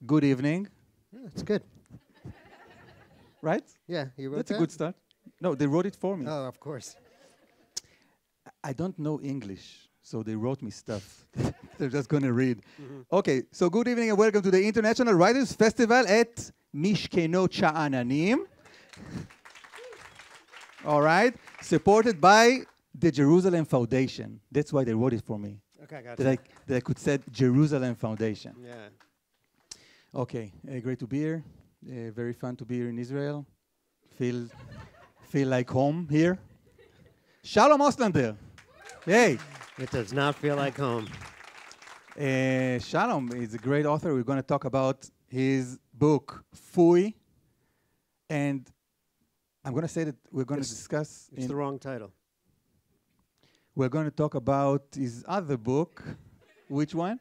Good evening. Yeah, it's good. Right? Yeah, you wrote That's that? a good start. No, they wrote it for me. Oh, of course. I don't know English, so they wrote me stuff. They're just going to read. Okay, so good evening and welcome to the International Writers Festival at Mishkenot Sha'ananim. All right, supported by the Jerusalem Foundation. That's why they wrote it for me. Okay, gotcha. That I could say Jerusalem Foundation. Yeah. Okay, great to be here. Very fun to be here in Israel. Feel like home here. Shalom, Ooslender. Hey. It does not feel like home. Shalom is a great author. We're going to talk about his book, Fui. And I'm going to say that we're going to discuss... It's the wrong title. We're going to talk about his other book. Which one?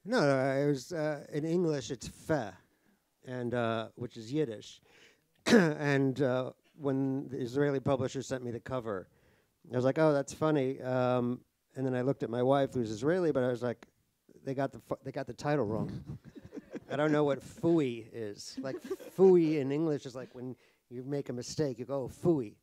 No, it was in English. It's fe, and which is Yiddish. And when the Israeli publisher sent me the cover, I was like, "Oh, that's funny." And then I looked at my wife, who's Israeli, but I was like, "They got the title wrong." I don't know what fui is. Like fui in English is like when you make a mistake, you go fui,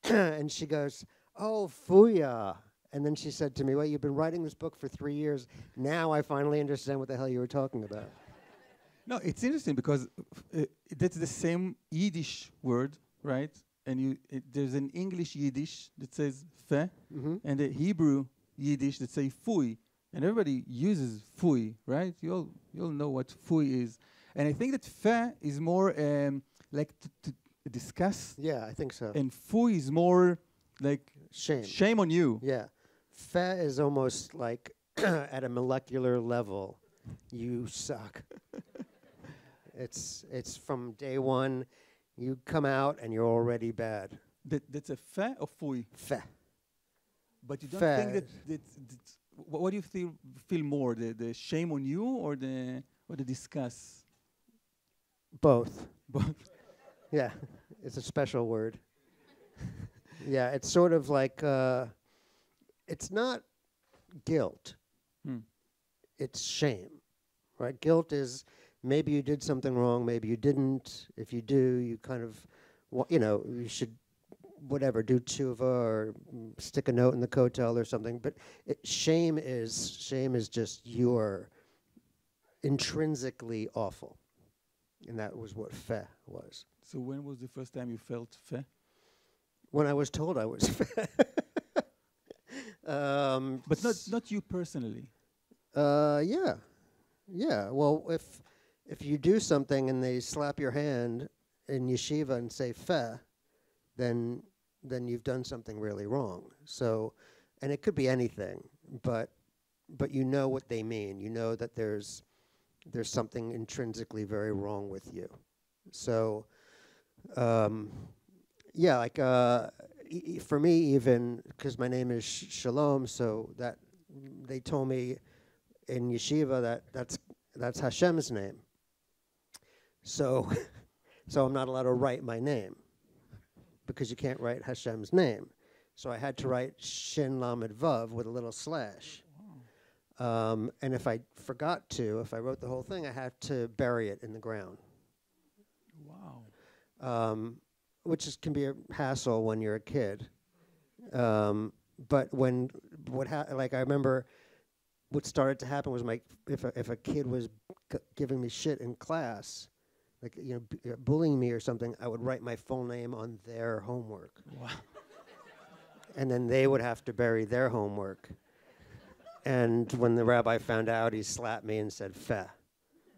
and she goes, "Oh, fuya." And then she said to me, well, you've been writing this book for 3 years. Now I finally understand what the hell you were talking about. No, it's interesting because that's the same Yiddish word, right? And there's an English Yiddish that says fe, and a Hebrew Yiddish that says fui. And everybody uses fui, right? You all know what fui is. And I think that fe is more like to discuss. Yeah, I think so. And fui is more like shame on you. Yeah. Fe is almost like at a molecular level, you suck. It's from day one, you come out and you're already bad. That's a fe or fui? Fe. But you don't think that what do you feel more, the shame on you or the disgust? Both. Both. Yeah, it's a special word. Yeah, it's sort of like, it's not guilt. It's shame, right? Guilt is maybe you did something wrong, maybe you didn't. If you do, you kind of, you should, whatever, do tshuva or stick a note in the kotel or something. But shame is just you're intrinsically awful. And that was what fe was. So when was the first time you felt fe? When I was told I was fat. But not you personally. Yeah. Well, if you do something and they slap your hand in yeshiva and say "feh," then you've done something really wrong. So, and it could be anything, but you know what they mean. You know that there's something intrinsically very wrong with you. So. Yeah, like for me, even because my name is Shalom, so that they told me in yeshiva that's Hashem's name. So, so I'm not allowed to write my name because you can't write Hashem's name. So I had to write Shin Lamed Vav with a little slash. And if I wrote the whole thing, I had to bury it in the ground. Wow. Which can be a hassle when you're a kid. But I remember what started to happen was if a kid was giving me shit in class, like bullying me or something, I would write my full name on their homework. Wow. And then they would have to bury their homework. And when the rabbi found out, he slapped me and said "feh."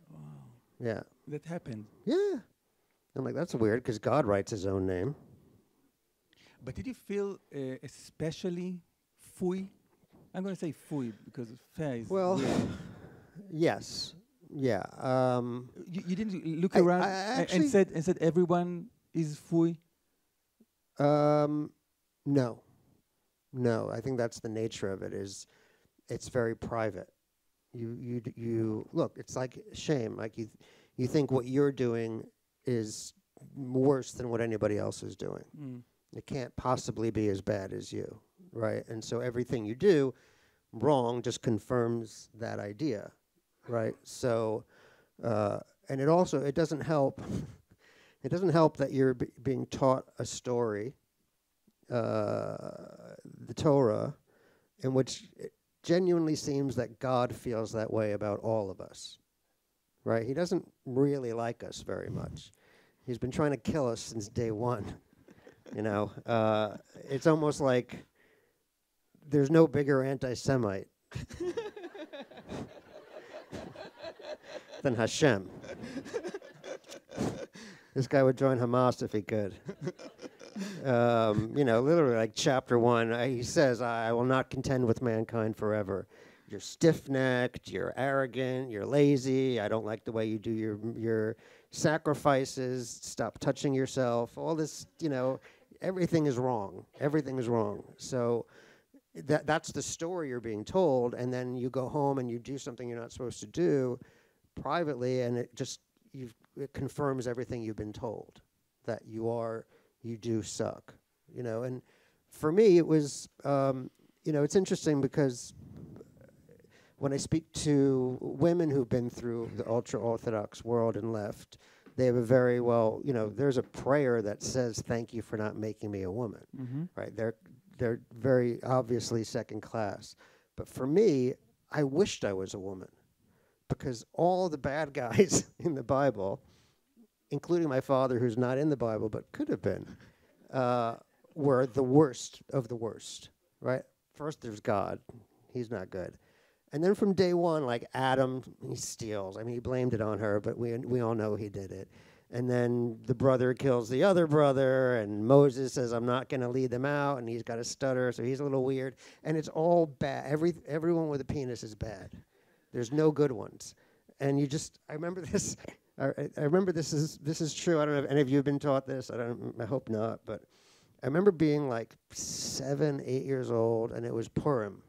Wow. Yeah. That happened. Yeah. I'm like, that's weird, because God writes his own name. But did you feel especially fui? I'm going to say fui because fe is weird. Yes. Yeah. You didn't look around and said everyone is fui? No. I think that's the nature of it. It's very private. You look. It's like shame. Like you think what you're doing is worse than what anybody else is doing. It can't possibly be as bad as you, right? And so everything you do wrong just confirms that idea, right? So And it doesn't help. It doesn't help that you're being taught a story, the Torah, in which it genuinely seems that God feels that way about all of us, right? He doesn't really like us very much. He's been trying to kill us since day one. It's almost like there's no bigger anti-Semite than Hashem. This guy would join Hamas if he could. Literally, like chapter 1, he says, I will not contend with mankind forever. You're stiff-necked, you're arrogant, you're lazy, I don't like the way you do your sacrifices, stop touching yourself, all this, everything is wrong. Everything is wrong. So that's the story you're being told, and then you go home and you do something you're not supposed to do privately, and it confirms everything you've been told, that you do suck, And for me, it was, it's interesting because when I speak to women who've been through the ultra-Orthodox world and left, they have a very there's a prayer that says, thank you for not making me a woman, right? They're very obviously second class. But for me, I wished I was a woman, because all the bad guys in the Bible, including my father, who's not in the Bible but could have been, were the worst of the worst, right? First, there's God. He's not good. And then from day one, like Adam, he steals. I mean, he blamed it on her, but we all know he did it. And then the brother kills the other brother, and Moses says, I'm not going to lead them out, and he's got a stutter, so he's a little weird. And it's all bad. Everyone with a penis is bad. There's no good ones. And I remember this. I remember this is true. I don't know if any of you have been taught this. I hope not. But I remember being like 7, 8 years old, and it was Purim.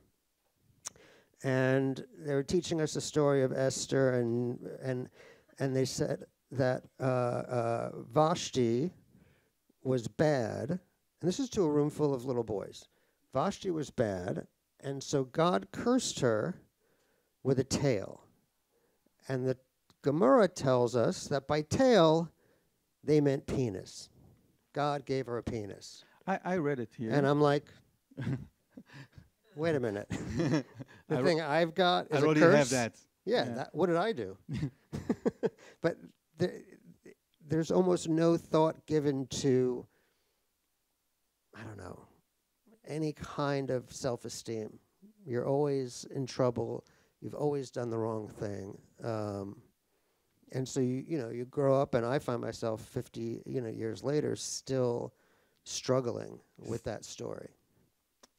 And they were teaching us the story of Esther, and they said that Vashti was bad. And this is to a room full of little boys. Vashti was bad, and so God cursed her with a tail. And the Gemara tells us that by tail, they meant penis. God gave her a penis. I read it here. And I'm like, wait a minute. The thing I've got is a curse. I already have that. Yeah. What did I do? But there's almost no thought given to, I don't know, any kind of self-esteem. You're always in trouble. You've always done the wrong thing. And so, you grow up, and I find myself 50, years later still struggling with that story.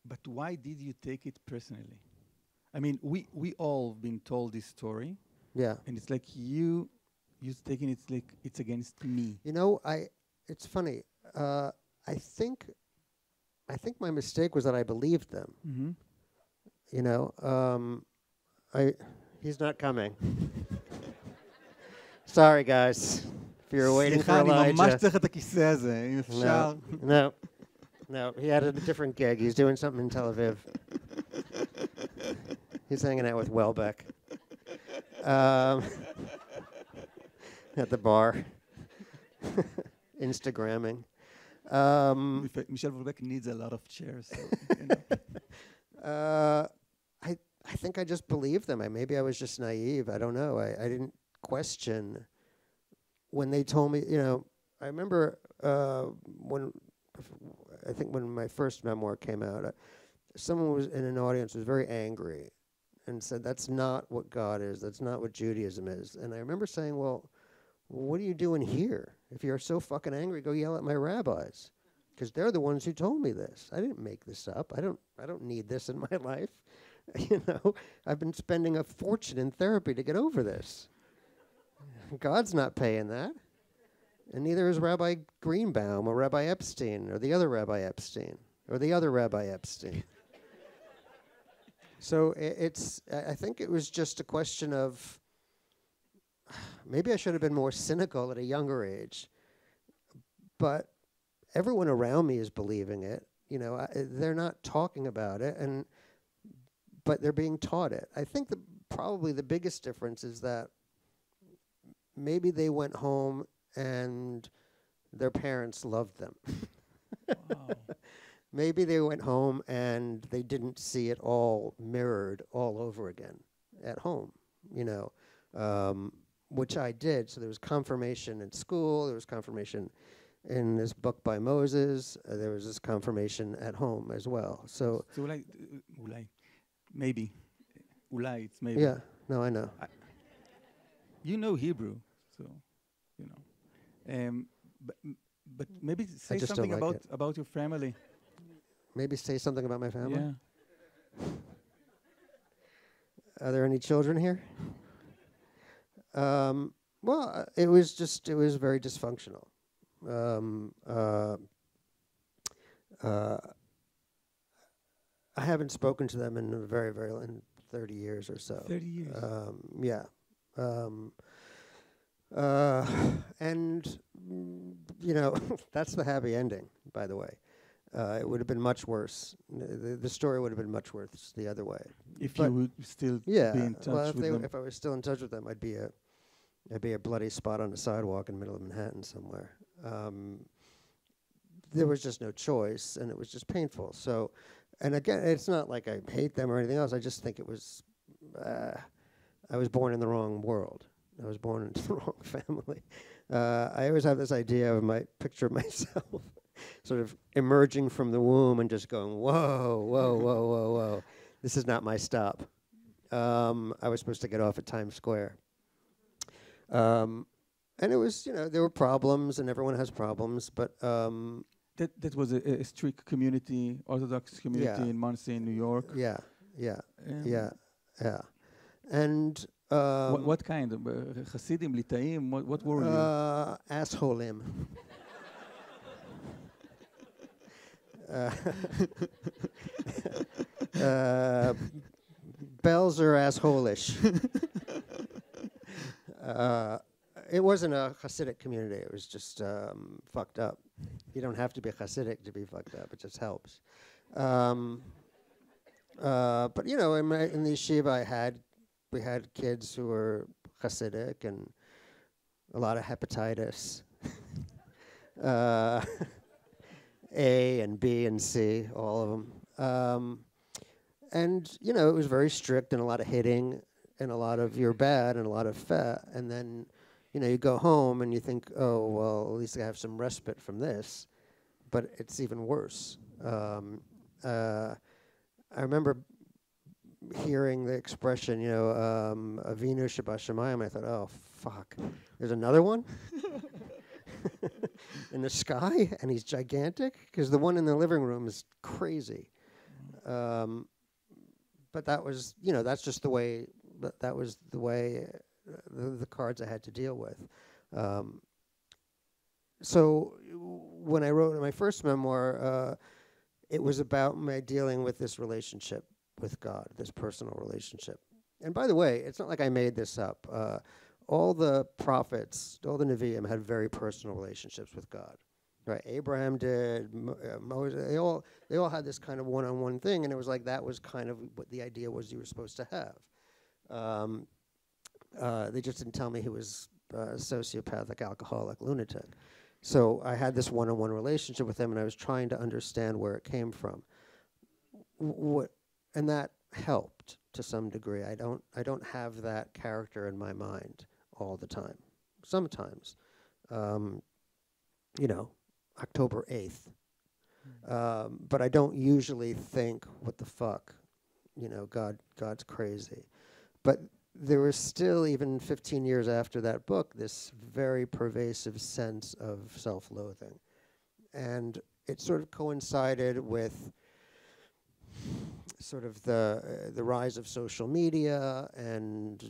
But why did you take it personally? I mean, we all been told this story. Yeah. And it's like you taking it's like it's against me. It's funny. I think my mistake was that I believed them. Mm-hmm. He's not coming. Sorry, guys. If you're waiting for Elijah. No, he had a different gig. He's doing something in Tel Aviv. He's hanging out with Welbeck at the bar, Instagramming. Michel Welbeck needs a lot of chairs. I think I just believed them. Maybe I was just naive. I don't know. I didn't question when they told me. I remember when my first memoir came out, someone was in an audience was very angry and said, that's not what God is. That's not what Judaism is. And I remember saying, well, what are you doing here? If you're so fucking angry, go yell at my rabbis, because they're the ones who told me this. I didn't make this up. I don't need this in my life. I've been spending a fortune in therapy to get over this. God's not paying that. And neither is Rabbi Greenbaum or Rabbi Epstein or the other Rabbi Epstein or the other Rabbi Epstein. So I think it was just a question of, maybe I should have been more cynical at a younger age. But everyone around me is believing it. They're not talking about it, but they're being taught it. I think probably the biggest difference is that maybe they went home and their parents loved them. Wow. Maybe they went home and they didn't see it all mirrored all over again at home, you know, which I did. So there was confirmation in school, there was confirmation in this book by Moses, there was this confirmation at home as well. So maybe. It's maybe. Yeah, no, I know. You know Hebrew, so, you know. But maybe say just something don't like about your family. Maybe say something about my family? Yeah. Are there any children here? Well, it was very dysfunctional. I haven't spoken to them in in 30 years or so. 30 years. Yeah. And, you know, that's the happy ending, by the way. It would have been much worse. The story would have been much worse the other way. If you would still be in touch with them. If I was still in touch with them, I'd be a bloody spot on the sidewalk in the middle of Manhattan somewhere. There was just no choice, and it was just painful. So, and again, it's not like I hate them or anything else. I just think it was, I was born in the wrong world. I was born into the wrong family. I always have this idea of my picture of myself sort of emerging from the womb and just going, whoa, whoa, whoa, whoa, whoa. This is not my stop. I was supposed to get off at Times Square. And it was, you know, there were problems, and everyone has problems, but... that was a strict community, Orthodox community in Monsey, New York. Yeah. And... what kind of Hasidim, Litaim? What were you? Assholeim. Bells are asshole-ish. It wasn't a Hasidic community. It was just fucked up. You don't have to be Hasidic to be fucked up. It just helps. But you know, in the yeshiva, we had kids who were Hasidic and a lot of hepatitis. A and B and C, all of them. And, you know, it was very strict and a lot of hitting and a lot of you're bad and a lot of fat. And then, you know, you go home and you think, oh, well, at least I have some respite from this. But it's even worse. I remember hearing the expression, you know, Avinu Shabashamayim. I thought, oh, fuck, there's another one? In the sky, and he's gigantic, because the one in the living room is crazy. But that was, you know, that's just the way. That was the way the cards I had to deal with. So when I wrote my first memoir, it was about my dealing with this relationship with God, this personal relationship. And by the way, it's not like I made this up. All the prophets, all the Nevi'im had very personal relationships with God. Right? Abraham did, Moses, they all had this kind of one-on-one thing, and it was like that was kind of what the idea was you were supposed to have. They just didn't tell me he was a sociopathic, alcoholic, lunatic. So I had this one-on-one relationship with him, and I was trying to understand where it came from. And that helped to some degree. I don't have that character in my mind all the time. Sometimes, you know, October 8th. But I don't usually think, what the fuck, you know, God's crazy. But there was still, even 15 years after that book, this very pervasive sense of self-loathing. And it sort of coincided with sort of the rise of social media and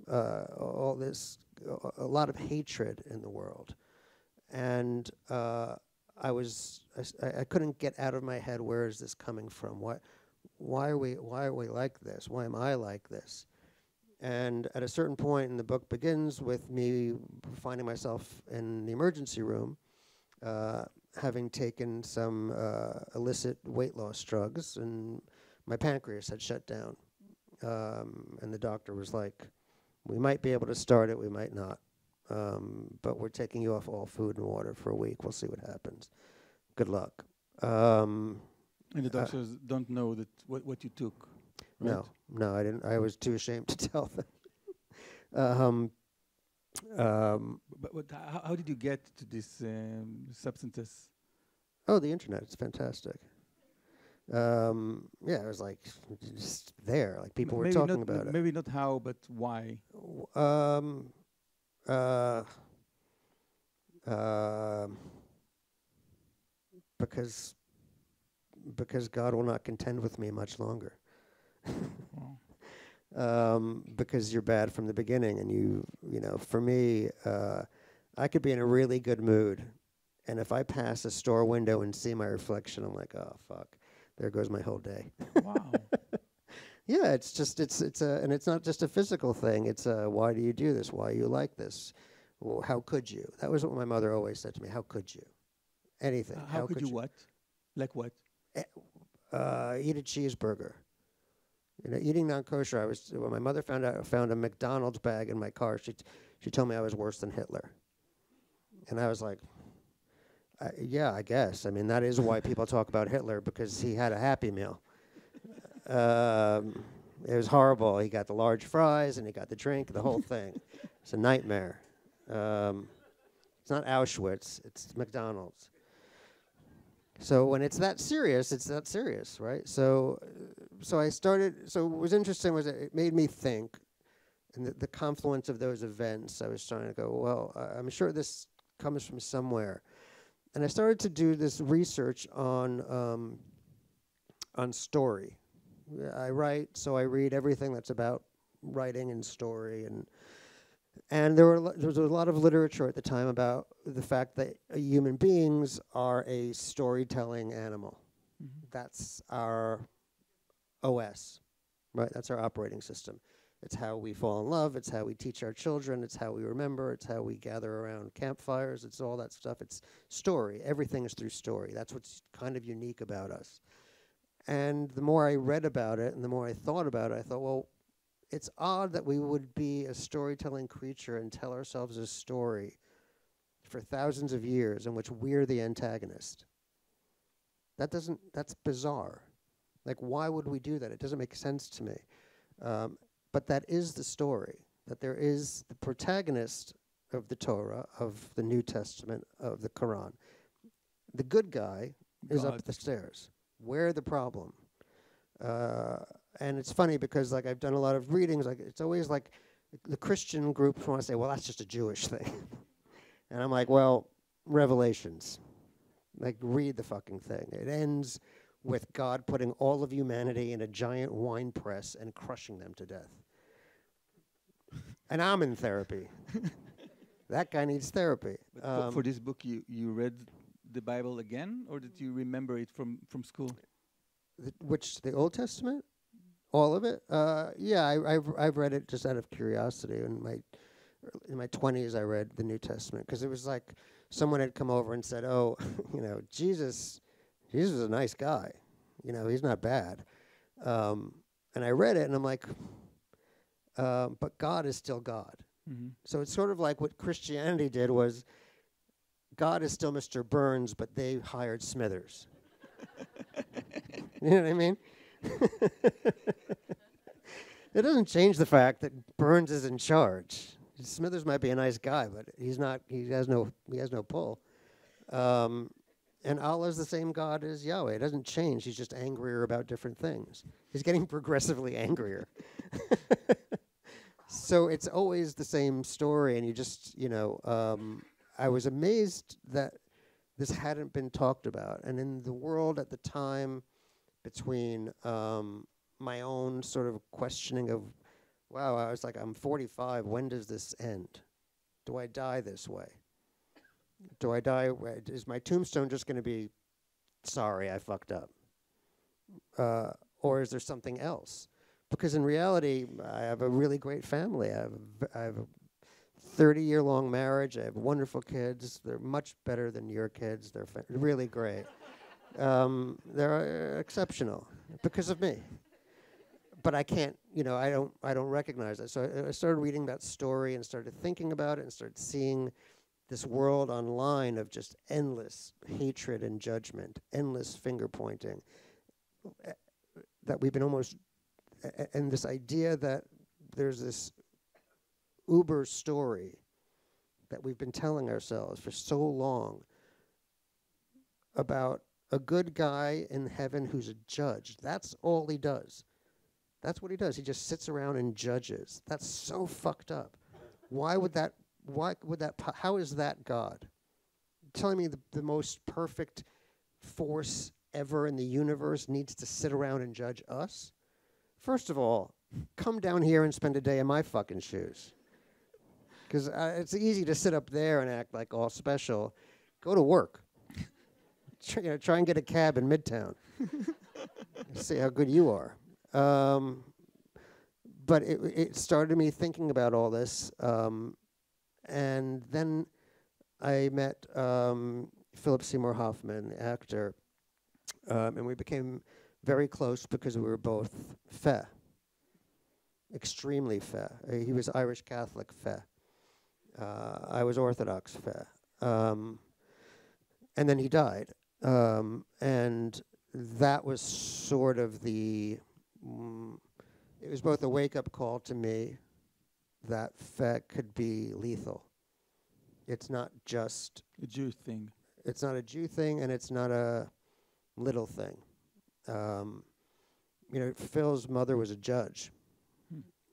all this, a lot of hatred in the world. And I couldn't get out of my head, where is this coming from? Why are we like this? Why am I like this? And at a certain point, and the book begins with me finding myself in the emergency room, having taken some illicit weight loss drugs, and my pancreas had shut down. And the doctor was like, We might be able to start it, we might not. But we're taking you off all food and water for a week. We'll see what happens. Good luck. And the doctors don't know that what you took, right? No, I didn't. I was too ashamed to tell them. But how did you get to these substances? Oh, the internet. It's fantastic. Yeah, it was like just there. Like people were talking about it. Maybe not how, but why? Because God will not contend with me much longer. Because you're bad from the beginning, and you know, for me, I could be in a really good mood, and if I pass a store window and see my reflection, I'm like, oh fuck, there goes my whole day. Wow. Yeah, it's and it's not just a physical thing. It's why do you do this? Why are you like this? Well, how could you? That was what my mother always said to me. How could you? Anything. How could you what? Like what? Eat a cheeseburger. You know, eating non-kosher. When my mother found a McDonald's bag in my car, she told me I was worse than Hitler, and I was like, yeah, I guess. I mean, that is why people talk about Hitler, because he had a Happy Meal. It was horrible. He got the large fries and he got the drink, the whole thing. It's a nightmare. It's not Auschwitz. It's McDonald's. So when it's that serious, right? So I started. So what was interesting was it made me think, and the confluence of those events. I was trying to go, well, I'm sure this comes from somewhere, and I started to do this research on story. I write, so I read everything that's about writing and story, and there was a lot of literature at the time about the fact that human beings are a storytelling animal. Mm-hmm. That's our OS, right? That's our operating system. It's how we fall in love. It's how we teach our children. It's how we remember. It's how we gather around campfires. It's all that stuff. It's story. Everything is through story. That's what's kind of unique about us. And the more I read about it and the more I thought about it, I thought, well, it's odd that we would be a storytelling creature and tell ourselves a story for thousands of years in which we're the antagonist. That's bizarre. Like, why would we do that? It doesn't make sense to me. But that is the story, that there is the protagonist of the Torah, of the New Testament, of the Quran. The good guy is up the stairs. We're the problem. And it's funny because, like, I've done a lot of readings. Like, it's always like the Christian groups want to say, well, that's just a Jewish thing. And I'm like, well, Revelations. Like, read the fucking thing. It ends with God putting all of humanity in a giant wine press and crushing them to death. And I'm in therapy. That guy needs therapy. For this book, you read the Bible again, or did you remember it from school? The Old Testament? All of it? Yeah, I've read it just out of curiosity. In my 20s, I read the New Testament because it was like someone had come over and said, "Oh, you know, Jesus is a nice guy. You know, he's not bad." And I read it, and I'm like, "But God is still God." Mm-hmm. So it's sort of like what Christianity did was, God is still Mr. Burns, but they hired Smithers. You know what I mean? It doesn't change the fact that Burns is in charge. Smithers might be a nice guy, but he's not. He has no pull. And Allah's the same God as Yahweh. It doesn't change. He's just angrier about different things. He's getting progressively angrier. So it's always the same story, and you just, you know, I was amazed that this hadn't been talked about. And in the world at the time, between my own sort of questioning of, wow, I was like, I'm 45, when does this end? Do I die this way? Do I die, is my tombstone just going to be, sorry, I fucked up? Or is there something else? Because in reality, I have a really great family. I have a 30-year-long marriage. I have wonderful kids. They're much better than your kids. They're really great. They're exceptional because of me. but I can't, I don't recognize that. So I started reading that story and started thinking about it and started seeing this world online of just endless hatred and judgment, endless finger pointing, that we've been almost, and this idea that there's this uber story that we've been telling ourselves for so long about a good guy in heaven who's a judge. That's all he does. That's what he does. He just sits around and judges. That's so fucked up. How is that God? Telling me the most perfect force ever in the universe needs to sit around and judge us? First of all, come down here and spend a day in my fucking shoes. Because it's easy to sit up there and act like all special. Go to work. Try and get a cab in Midtown. See how good you are. But it started me thinking about all this. And then I met Philip Seymour Hoffman, actor, and we became very close because we were both feh, extremely feh. He was Irish Catholic feh. I was Orthodox feh. And then he died. And that was sort of it was both a wake-up call to me that feh could be lethal. It's not just a Jew thing. It's not a Jew thing, and it's not a little thing. Phil's mother was a judge.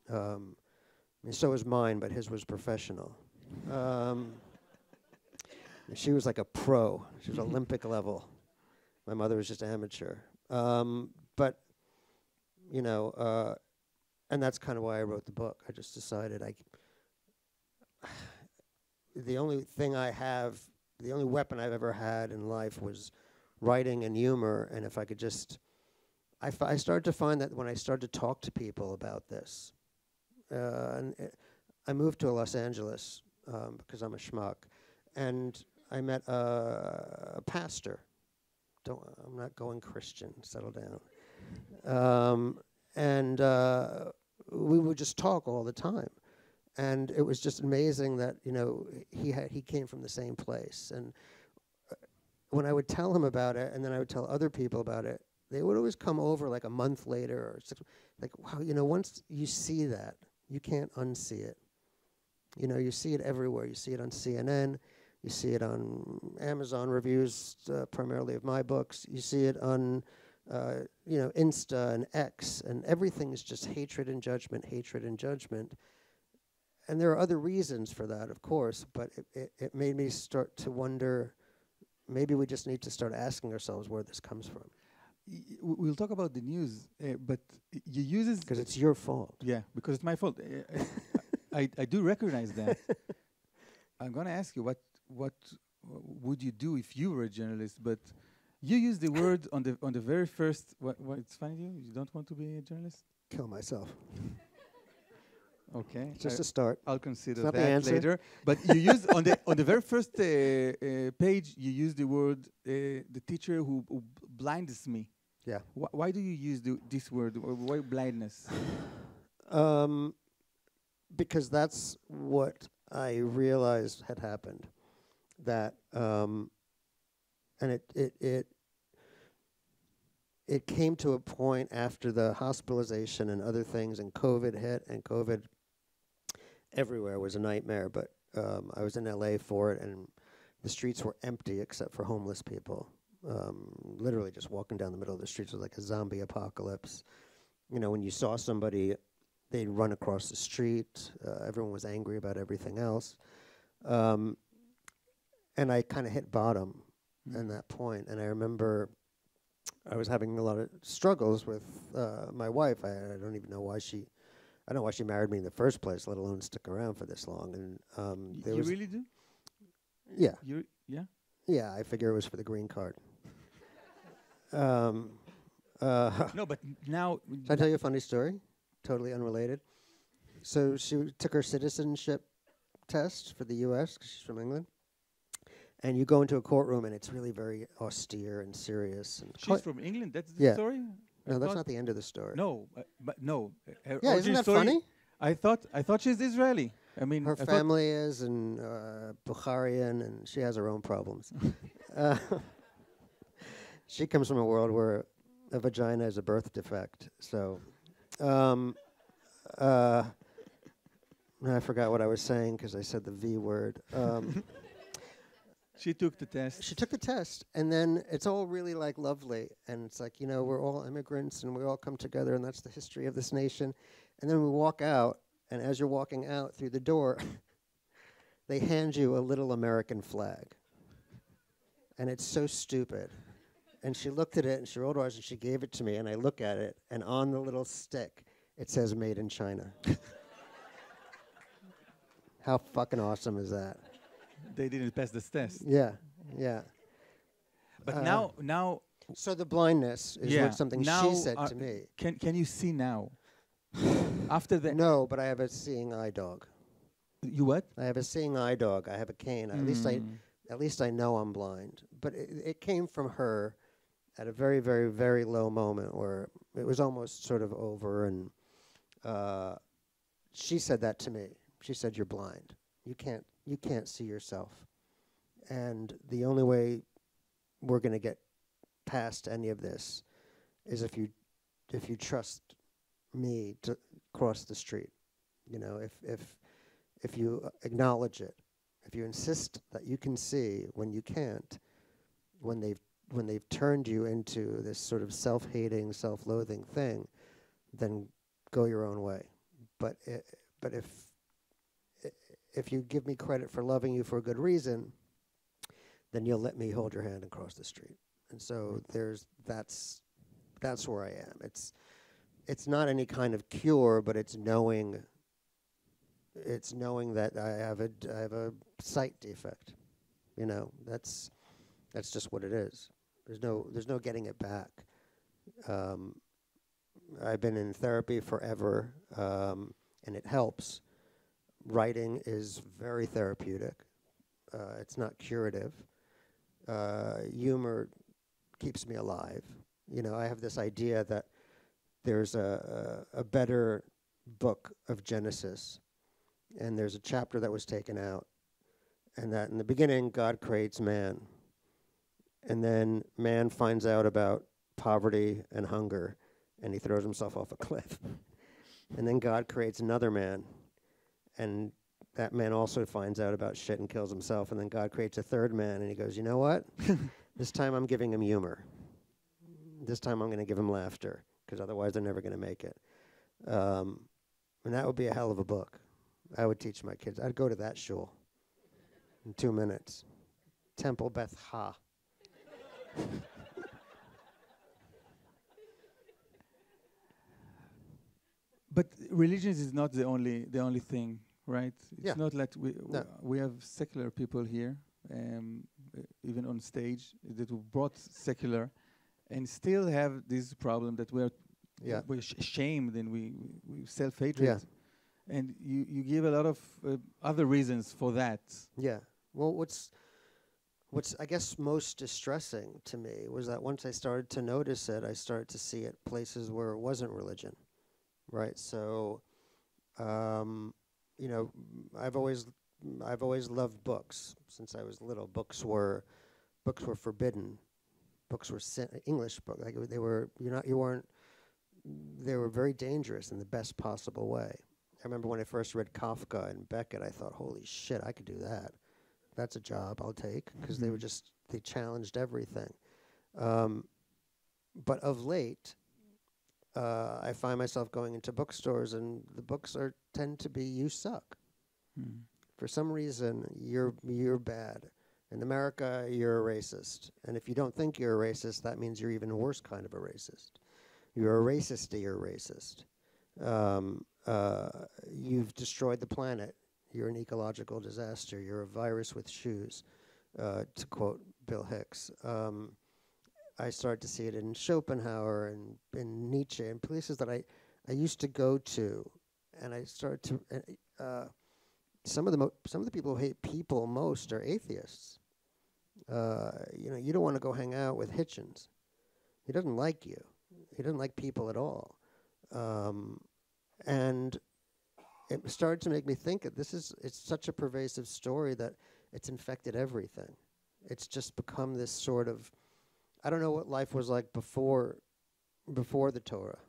So was mine, but his was professional. She was like a pro. She was Olympic level. My mother was just amateur. But, and that's kind of why I wrote the book. I just decided the only weapon I've ever had in life was writing and humor. And if I could just, I started to find that when I started to talk to people about this, I moved to Los Angeles because I'm a schmuck, and I met a pastor. I'm not going Christian. Settle down. And we would just talk all the time, and it was just amazing that he came from the same place. And when I would tell him about it, and then I would tell other people about it, they would always come over like a month later, or like, wow, once you see that, you can't unsee it. You see it everywhere. You see it on CNN. You see it on Amazon reviews, primarily of my books. You see it on, Insta and X, and everything is just hatred and judgment, hatred and judgment. And there are other reasons for that, of course, but it made me start to wonder, maybe we just need to start asking ourselves where this comes from. We'll talk about the news, but you use it... Because it's your fault. Yeah, because it's my fault. I do recognize that. I'm going to ask you, what would you do if you were a journalist? But you use the word on the very first... What it's funny to you? You don't want to be a journalist? Kill myself. Okay. Just a start. I'll consider that later. But you use on the very first page, you use the word the teacher who blinds me. Yeah. Why do you use this word? Why blindness? Because that's what I realized had happened. That and it came to a point after the hospitalization and other things, and COVID hit, and COVID everywhere was a nightmare. But I was in LA for it, and the streets were empty except for homeless people. Literally just walking down the middle of the streets was like a zombie apocalypse. When you saw somebody, they'd run across the street. Everyone was angry about everything else. And I kind of hit bottom in that point. And I remember I was having a lot of struggles with my wife. I don't even know why I don't know why she married me in the first place, let alone stick around for this long. And you really do? Yeah. Yeah? Yeah, I figure it was for the green card. No, but now... Can I tell you a funny story? Totally unrelated. So she took her citizenship test for the U.S., because she's from England. And you go into a courtroom, and it's really very austere and serious. And she's from England? That's the story? No, that's not the end of the story. No, but no. Her Yeah, isn't origin that story, funny? I thought she's Israeli. I mean, Her I thought- family is and Bukharian, and she has her own problems. She comes from a world where a vagina is a birth defect. So, I forgot what I was saying because I said the V word. she took the test. She took the test, and then it's all really like lovely, and it's like, you know, we're all immigrants, and we all come together, and that's the history of this nation. And then we walk out, and as you're walking out through the door, they hand you a little American flag, and it's so stupid. And she looked at it, and she rolled her eyes, and she gave it to me, and I look at it, and on the little stick, it says "Made in China." How fucking awesome is that? They didn't pass this test. Yeah, yeah. But now. So the blindness is what something now she said to me. Can you see now? After that. No, but I have a seeing eye dog. You what? I have a seeing eye dog. I have a cane. At least I know I'm blind. But it came from her at a very, very, very low moment where it was almost sort of over, and she said that to me. She said, "You're blind. You can't see yourself. And the only way we're going to get past any of this is if you trust me to cross the street. You know, if you acknowledge it, if you insist that you can see when you can't, when they've turned you into this sort of self-hating, self-loathing thing, then go your own way. But if you give me credit for loving you for a good reason, then you'll let me hold your hand and cross the street." And so that's where I am. It's not any kind of cure, but it's knowing that I have a sight defect. You know, that's just what it is. There's no getting it back. I've been in therapy forever, and it helps. Writing is very therapeutic. It's not curative. Humor keeps me alive. You know, I have this idea that there's a better book of Genesis, and there's a chapter that was taken out, and that in the beginning God creates man, and then man finds out about poverty and hunger, and he throws himself off a cliff. And then God creates another man, and that man also finds out about shit and kills himself, and then God creates a third man, and he goes, "You know what? This time I'm giving him humor. This time I'm going to give him laughter, because otherwise they're never going to make it." And that would be a hell of a book. I would teach my kids. I'd go to that shul in 2 minutes. Temple Beth Ha. But religion is not the only thing, right? Yeah. It's not like No. we have secular people here, even on stage, that were brought secular, and still have this problem that we're ashamed and we self-hatred. Yeah. And you give a lot of other reasons for that. Yeah. Well, what's I guess most distressing to me was that once I started to notice it, I started to see it places where it wasn't religion, right? So, you know, I've always loved books since I was little. Books were forbidden. Books were English books. Like they were they were very dangerous in the best possible way. I remember when I first read Kafka and Beckett, I thought, holy shit, I could do that. That's a job I'll take, because they challenged everything. But of late, I find myself going into bookstores, and the books tend to be, "You suck. For some reason, you're bad. In America, you're a racist. And if you don't think you're a racist, that means you're even a worse kind of a racist. You're a racist-y racist. You've destroyed the planet. You're an ecological disaster. You're a virus with shoes," to quote Bill Hicks. I started to see it in Schopenhauer and in Nietzsche and places that I used to go to, and I started to. Some of the people who hate people most are atheists. You know, you don't want to go hang out with Hitchens. He doesn't like you. He didn't like people at all. And it started to make me think that it's such a pervasive story that it's infected everything. It's just become this sort of, I don't know what life was like before the Torah.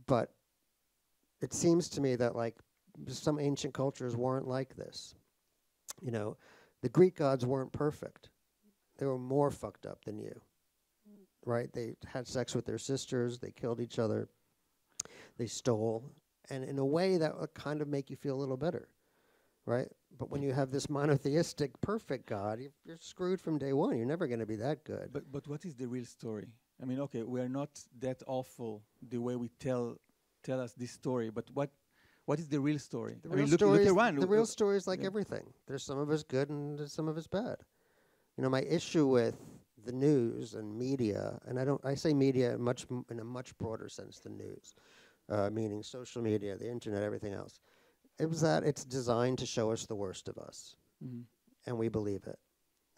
But it seems to me that like some ancient cultures weren't like this. You know, the Greek gods weren't perfect. They were more fucked up than you, right? They had sex with their sisters. They killed each other. They stole. And in a way that would kind of make you feel a little better, right? But when you have this monotheistic, perfect God, you're screwed from day one. You're never going to be that good. But what is the real story? I mean, okay, we are not that awful the way we tell us this story, but what is the real story? The real story is like everything. There's some of us good and there's some of us bad. You know, my issue with the news and media, and I say media in a much broader sense than news, meaning social media, the internet, everything else, it was that it's designed to show us the worst of us, and we believe it.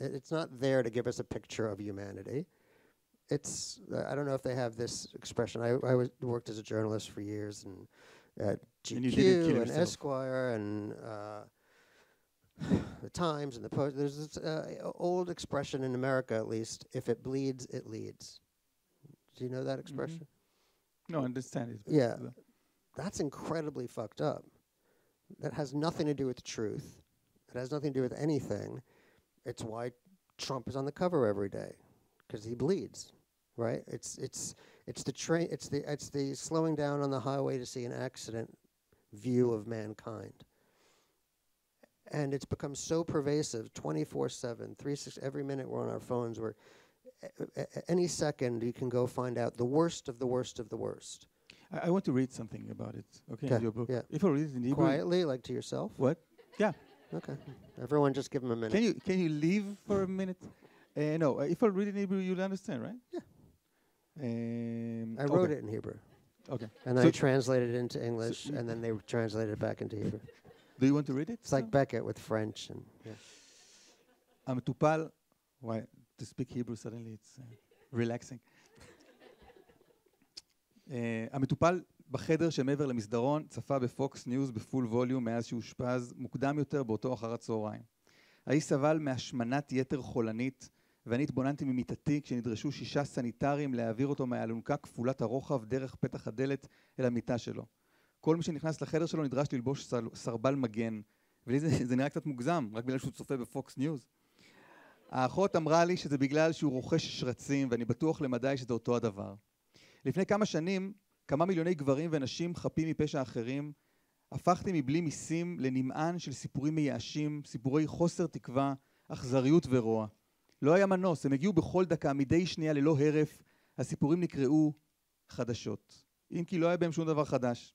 It's not there to give us a picture of humanity. It's, I don't know if they have this expression. I worked as a journalist for years and at GQ and Esquire and the Times and the Post. There's this old expression in America, at least, if it bleeds, it leads. Do you know that expression? No, I understand it. Yeah. That's incredibly fucked up. That has nothing to do with truth. It has nothing to do with anything. It's why Trump is on the cover every day, because he bleeds, right? It's the slowing down on the highway to see an accident view of mankind. And it's become so pervasive, 24/7, 360, every minute we're on our phones, where any second you can go find out the worst of the worst of the worst. I want to read something about it, okay, in your book. Yeah. If I read it in Hebrew. Quietly, like to yourself? What? Yeah. Okay. Everyone just give him a minute. Can you leave for a minute? No, if I read it in Hebrew, you'll understand, right? Yeah. I wrote it in Hebrew. Okay. And then I translated it into English, and then they translated it back into Hebrew. Do you want to read it? It's like Beckett with French. And המטופל, why, to speak Hebrew suddenly, it's relaxing. המטופל בחדר שמעבר למסדרון צפה בפוקס ניוז בפול ווליום מאז שהושפז מוקדם יותר באותו אחר הצהריים. האיש סבל מהשמנת יתר חולנית, ואני התבוננתי ממיטתי כשנדרשו 6 סניטרים להעביר אותו מהאלונקה כפולת הרוחב דרך פתח הדלת אל המיטה שלו. כל מי שנכנס לחדר שלו נדרש ללבוש סרבל מגן, ולי זה נראה קצת מוגזם, רק בגלל שהוא צופה בפוקס ניוז. האחות אמרה לי שזה בגלל שהוא רוכש שרצים, ואני בטוח למדי שזה אותו הדבר. לפני כמה שנים, כמה מיליוני גברים ונשים חפים מפשע אחרים, הפכתי מבלי מיסים לנמען של סיפורים מייאשים, סיפורי חוסר תקווה, אכזריות ורוע. לא היה מנוס, הם הגיעו בכל דקה, מדי שנייה ללא הרף, הסיפורים נקראו חדשות. אם כי לא היה בהם שום דבר חדש.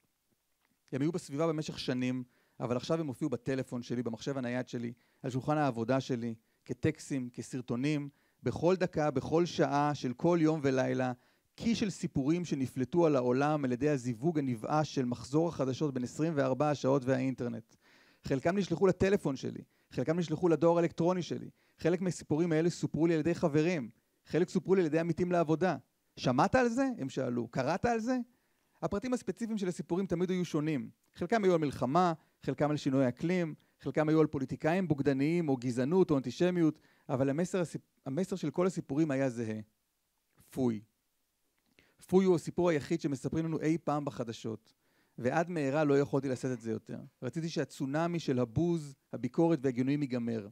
הם היו בסביבה במשך שנים, אבל עכשיו הם הופיעו בטלפון שלי, במחשב הנייד שלי, על שולחן העבודה שלי, כטקסטים, כסרטונים, בכל דקה, בכל שעה של כל יום ולילה, קי של סיפורים שנפלטו על העולם על ידי הזיווג הנבאש של מחזור החדשות בין 24 השעות והאינטרנט. חלקם נשלחו לטלפון שלי, חלקם נשלחו לדואר האלקטרוני שלי, חלק מהסיפורים האלה סופרו לי על ידי חברים, חלק סופרו לי על ידי עמיתים לעבודה. שמעת על זה? הם שאלו. קראת על זה? הפרטים הספציפיים של הסיפורים תמיד היו שונים. חלקם היו על מלחמה, חלקם על שינוי אקלים, חלקם היו על פוליטיקאים בוגדניים או גזענות או אנטישמיות, אבל המסר של כל הסיפורים היה זהה. פוי. פוי הוא הסיפור היחיד שמספרים לנו אי פעם בחדשות, ועד מהרה לא יכולתי לשאת את זה יותר. רציתי שהצונאמי של הבוז, הביקורת והגינויים ייגמר.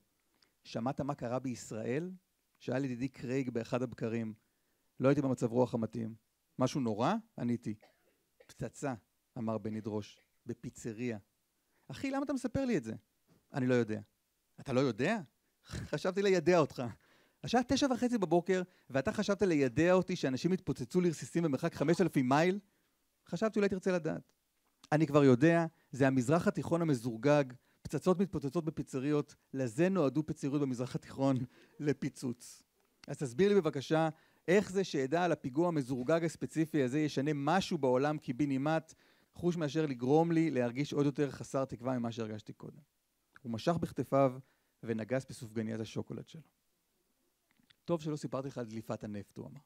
שמעת מה קרה בישראל? שאל ידידי קרייג באחד הבקרים. לא הייתי במצב רוח המתאים. משהו נורא? עניתי. פצצה, אמר בני דרוש, בפיצריה. אחי, למה אתה מספר לי את זה? אני לא יודע. אתה לא יודע? חשבתי לידע אותך. השעה 9:30 בבוקר, ואתה חשבת לידע אותי שאנשים התפוצצו לרסיסים במרחק 5,000 מייל? חשבתי אולי תרצה לדעת. אני כבר יודע, זה המזרח התיכון המזורגג, פצצות מתפוצצות בפיצריות, לזה נועדו פיצריות במזרח התיכון לפיצוץ. אז תסביר לי בבקשה, איך זה שידע על הפיגוע המזורגג הספציפי הזה ישנה משהו בעולם קיבינימט, חוש מאשר לגרום לי להרגיש עוד יותר חסר תקווה ממה שהרגשתי קודם. הוא משך בכתפיו ונגס בסופגניית השוקולד שלו. טוב שלא סיפרתי לך על דליפת הנפט, הוא אמר.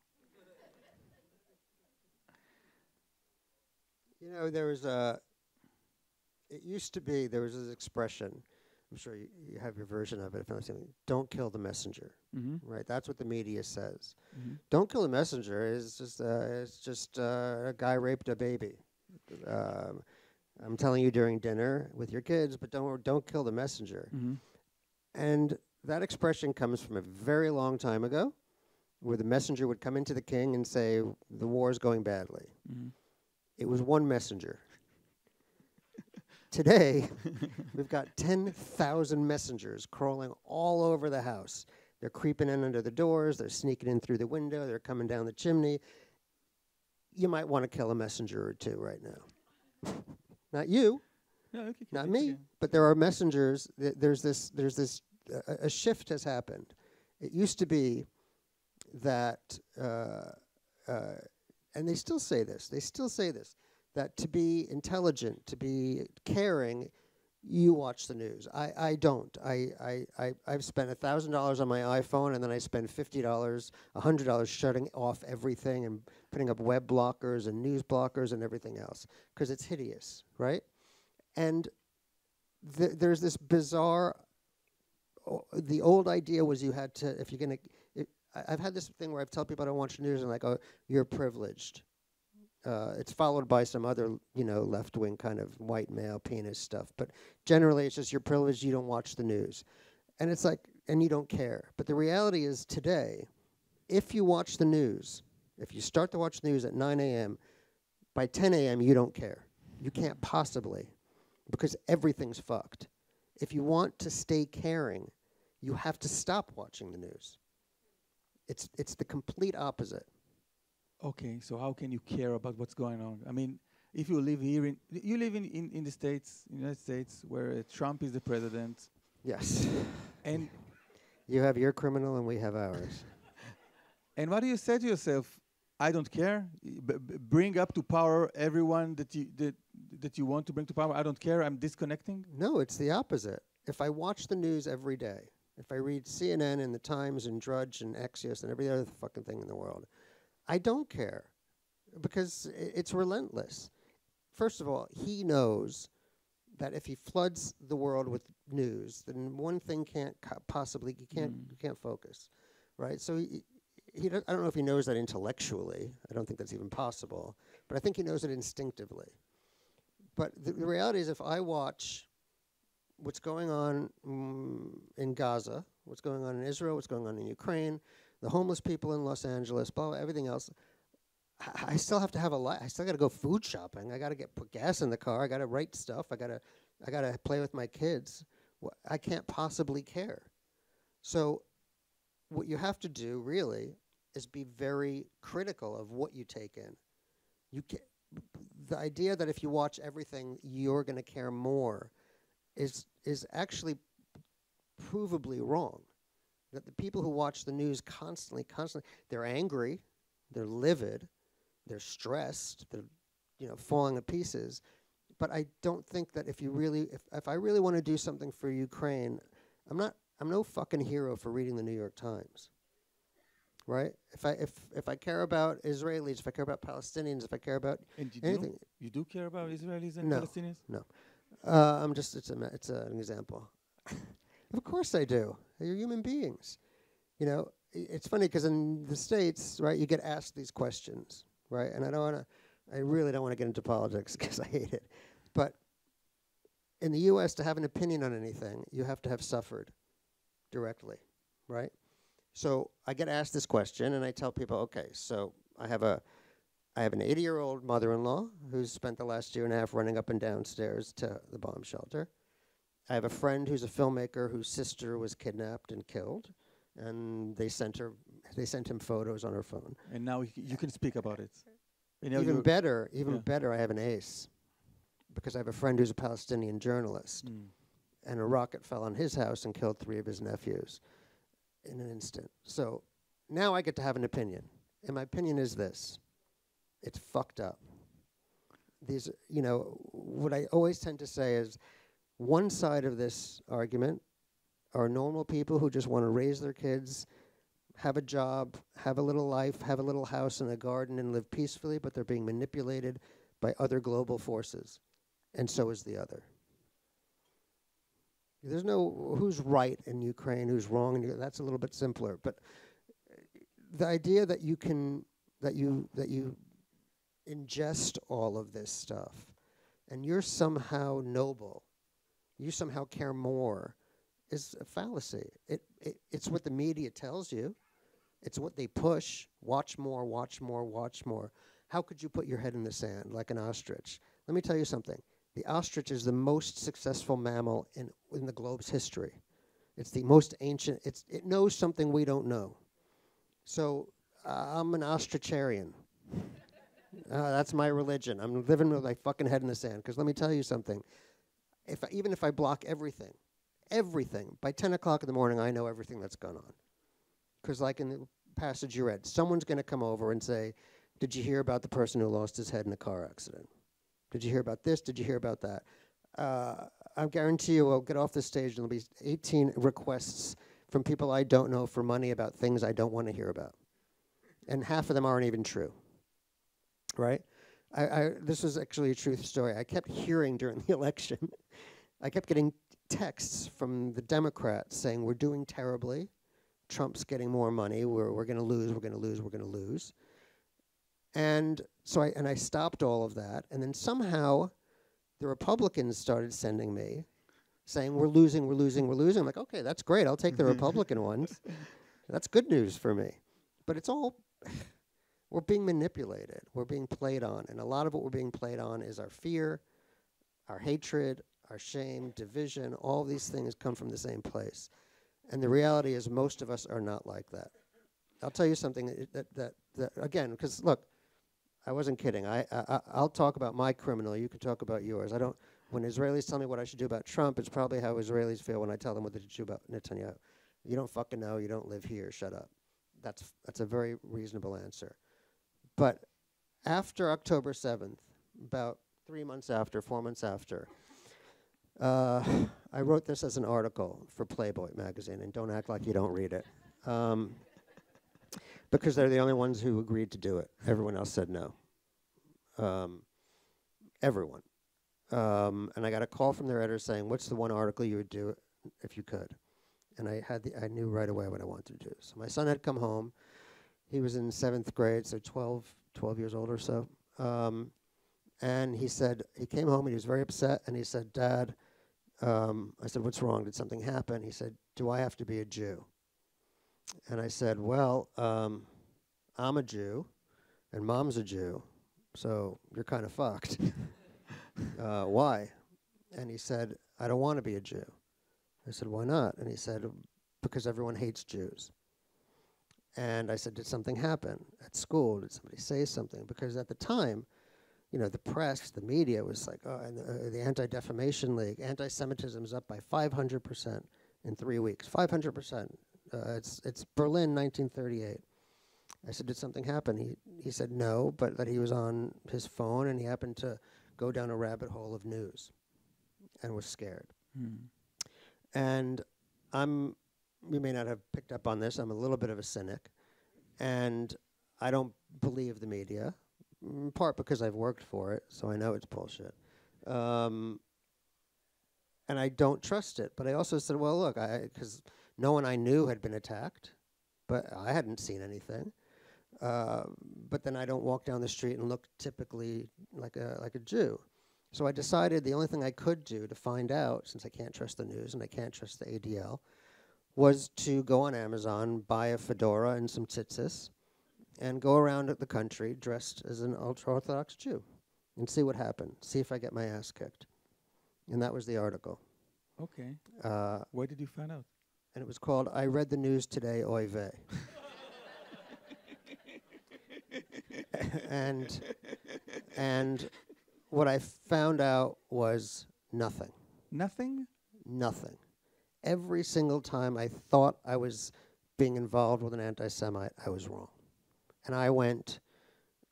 You know, there was it used to be, there was this expression, I'm sure you have your version of it, if I'm saying, don't kill the messenger, right? That's what the media says. Don't kill the messenger is just, it's just a guy raped a baby. I'm telling you during dinner with your kids, but don't kill the messenger. And that expression comes from a very long time ago, where the messenger would come into the king and say, the war's going badly. It was one messenger. Today, we've got 10,000 messengers crawling all over the house. They're creeping in under the doors, they're sneaking in through the window, they're coming down the chimney. You might want to kill a messenger or two right now. Not you, not me, but there are messengers. A shift has happened. It used to be that, and they still say this, that to be intelligent, to be caring, you watch the news. I don't. I've spent $1,000 on my iPhone, and then I spend $50, $100 shutting off everything and putting up web blockers and news blockers and everything else, because it's hideous, right? And there's this bizarre, the old idea was you had to, if you're going to, I've had this thing where I've told people I don't watch the news, and like, oh, you're privileged. It's followed by some other, left-wing kind of white male penis stuff. But generally, it's just you're privileged, you don't watch the news. And it's like, and you don't care. But the reality is today, if you watch the news, if you start to watch the news at 9 a.m., by 10 a.m., you don't care. You can't possibly, because everything's fucked. If you want to stay caring, you have to stop watching the news. It's the complete opposite. Okay, so how can you care about what's going on? I mean, if you live here, you live in the States, United States, where Trump is the president. Yes. And you have your criminal and we have ours. And what do you say to yourself? I don't care. Bring up to power everyone that you want to bring to power. I don't care. I'm disconnecting. No, it's the opposite. If I watch the news every day, if I read CNN and the Times and Drudge and Axios and every other fucking thing in the world, I don't care, because it's relentless. First of all, he knows that if he floods the world with news, then one thing can't possibly, you can't focus, right? So I don't know if he knows that intellectually. I don't think that's even possible, but I think he knows it instinctively. But the reality is, if I watch what's going on in Gaza, what's going on in Israel, what's going on in Ukraine, the homeless people in Los Angeles, blah, blah, everything else, I still have to have a life. I still got to go food shopping. I got to put gas in the car. I got to write stuff. I got to play with my kids. I can't possibly care. So what you have to do really is be very critical of what you take in. The idea that if you watch everything, you're going to care more is actually provably wrong. That the people who watch the news constantly, they're angry, they're livid, they're stressed, they're falling to pieces. But I don't think that if I really want to do something for Ukraine, I'm no fucking hero for reading the New York Times. Right? If I care about Israelis, if I care about Palestinians, if I care about anything. You do care about Israelis and Palestinians? No. It's an example. Of course I do. They're human beings. It's funny because in the States, right, you get asked these questions, right? And I really don't want to get into politics because I hate it. But in the U.S., to have an opinion on anything, you have to have suffered directly, right? So I get asked this question, and I tell people, okay, so I have an 80-year-old mother-in-law who's spent the last year and a half running up and downstairs to the bomb shelter. I have a friend who's a filmmaker whose sister was kidnapped and killed, and they sent him photos on her phone. And now you can speak about it. Even better, I have an ace, because I have a friend who's a Palestinian journalist, and a rocket fell on his house and killed 3 of his nephews in an instant. So now I get to have an opinion, and my opinion is this: it's fucked up. What I always tend to say is, one side of this argument are normal people who just want to raise their kids, have a job, have a little life, have a little house and a garden, and live peacefully, but they're being manipulated by other global forces, and so is the other. There's no who's right in Ukraine, who's wrong, and that's a little bit simpler. But the idea that you can that you ingest all of this stuff, and you're somehow noble, you somehow care more, is a fallacy. It's what the media tells you. It's what they push. Watch more, watch more, watch more. How could you put your head in the sand like an ostrich? Let me tell you something. The ostrich is the most successful mammal in the globe's history. It's the most ancient. It knows something we don't know. So I'm an ostricharian. That's my religion. I'm living with my fucking head in the sand. Because let me tell you something. Even if I block everything, by 10 o'clock in the morning, I know everything that's gone on. Because like in the passage you read, someone's going to come over and say, did you hear about the person who lost his head in a car accident? Did you hear about this? Did you hear about that? I guarantee you I'll get off the stage and there'll be 18 requests from people I don't know for money about things I don't want to hear about. And half of them aren't even true, right? This was actually a true story. I kept hearing during the election, I kept getting texts from the Democrats saying, we're doing terribly. Trump's getting more money. We're going to lose, we're going to lose, we're going to lose. And so I stopped all of that. And then somehow the Republicans started sending me saying, we're losing, we're losing, we're losing. I'm like, okay, that's great. I'll take the Republican ones. That's good news for me. But it's all, we're being manipulated. We're being played on. And a lot of what we're being played on is our fear, our hatred, our shame, division. All these things come from the same place. And the reality is most of us are not like that. I'll tell you something that again, because look, I wasn't kidding. I'll talk about my criminal. You can talk about yours. When Israelis tell me what I should do about Trump, it's probably how Israelis feel when I tell them what they should do about Netanyahu. You don't fucking know. You don't live here. Shut up. That's a very reasonable answer. But after October 7th, about 4 months after, I wrote this as an article for Playboy magazine, and don't act like you don't read it. Because they're the only ones who agreed to do it. Everyone else said no. Everyone. And I got a call from their editor saying, what's the one article you would do if you could? And I knew right away what I wanted to do. So my son had come home. He was in 7th grade, so 12 years old or so. And he came home and he was very upset, and he said, Dad, I said, what's wrong? Did something happen? He said, do I have to be a Jew? And I said, well, I'm a Jew, and Mom's a Jew, so you're kind of fucked. Why? And he said, I don't want to be a Jew. I said, why not? And he said, because everyone hates Jews. And I said, did something happen at school? Did somebody say something? Because at the time, you know, the press, the media was like, oh, and the Anti-Defamation League, anti-Semitism is up by 500% in 3 weeks. 500%. It's Berlin, 1938. I said, did something happen? He said no, but that he was on his phone and he happened to go down a rabbit hole of news and was scared. And you may not have picked up on this, I'm a little bit of a cynic, and I don't believe the media, in part because I've worked for it, so I know it's bullshit. And I don't trust it, but I also said, well, look, because no one I knew had been attacked, but I hadn't seen anything. But then I don't walk down the street and look typically like a Jew. So I decided the only thing I could do to find out, since I can't trust the news and I can't trust the ADL, was to go on Amazon, buy a fedora and some tzitzis, and go around the country dressed as an ultra-Orthodox Jew and see what happened, see if I get my ass kicked. And that was the article. Okay. Where did you find out? And it was called, I Read the News Today, Oy Vey. And what I found out was nothing. Nothing? Nothing. Every single time I thought I was being involved with an anti-Semite, I was wrong. And I went,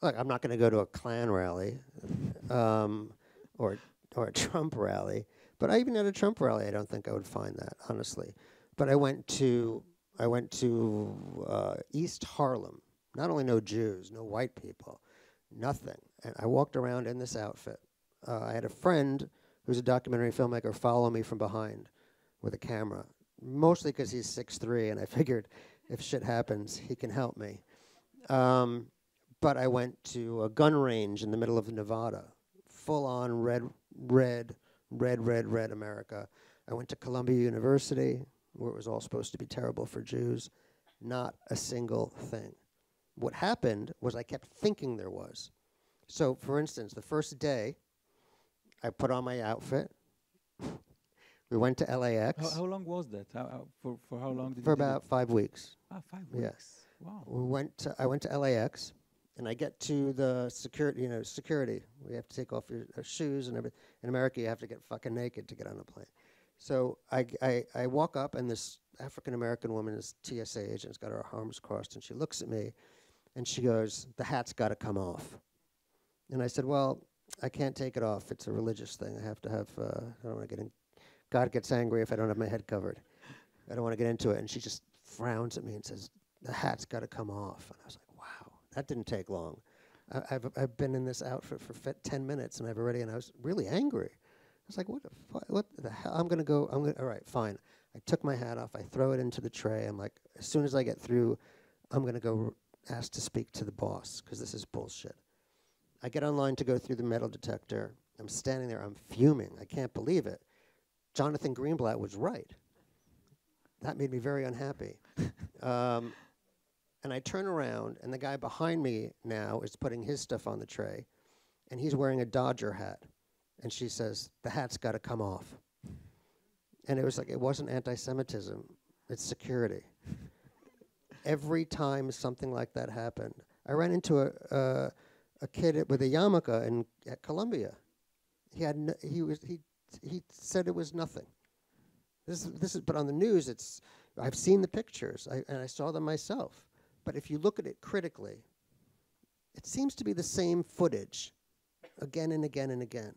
look, I'm not going to go to a Klan rally or a Trump rally, but even at a Trump rally, I don't think I would find that, honestly. But I went to East Harlem. Not only no Jews, no white people, Nothing. And I walked around in this outfit. I had a friend who's a documentary filmmaker follow me from behind with a camera, mostly because he's 6'3", and I figured if shit happens, he can help me. But I went to a gun range in the middle of Nevada, full-on red America. I went to Columbia University, where it was all supposed to be terrible for Jews. Not a single thing. What happened was I kept thinking there was. So, for instance, the first day, I put on my outfit. We went to LAX. How long was that? For how long did you For do that? about 5 weeks. 5 weeks. Yes. Wow. I went to LAX, and I get to the security. We have to take off your shoes and everything. In America, you have to get fucking naked to get on a plane. So I walk up, and this African-American woman, this TSA agent, has got her arms crossed, and she looks at me, and she goes, "The hat's got to come off." And I said, "Well, I can't take it off. It's a religious thing. I have to have, I don't want to get in. God gets angry if I don't have my head covered. I don't want to get into it." And she just frowns at me and says, "The hat's got to come off." And I was like, wow, that didn't take long. I've been in this outfit for 10 minutes, and and I was really angry. I was like, what the hell? All right, fine. I took my hat off. I throw it into the tray. I'm like, as soon as I get through, I'm going to go ask to speak to the boss, because this is bullshit. I get online to go through the metal detector. I'm standing there. I'm fuming. I can't believe it. Jonathan Greenblatt was right. That made me very unhappy. And I turn around, and the guy behind me now is putting his stuff on the tray, and he's wearing a Dodger hat. And she says, "The hat's got to come off." And it was like, it wasn't anti-Semitism. It's security. Every time something like that happened, I ran into a kid with a yarmulke at Columbia. He said it was nothing. This is, but on the news, I've seen the pictures, and I saw them myself. But if you look at it critically, it seems to be the same footage again and again and again,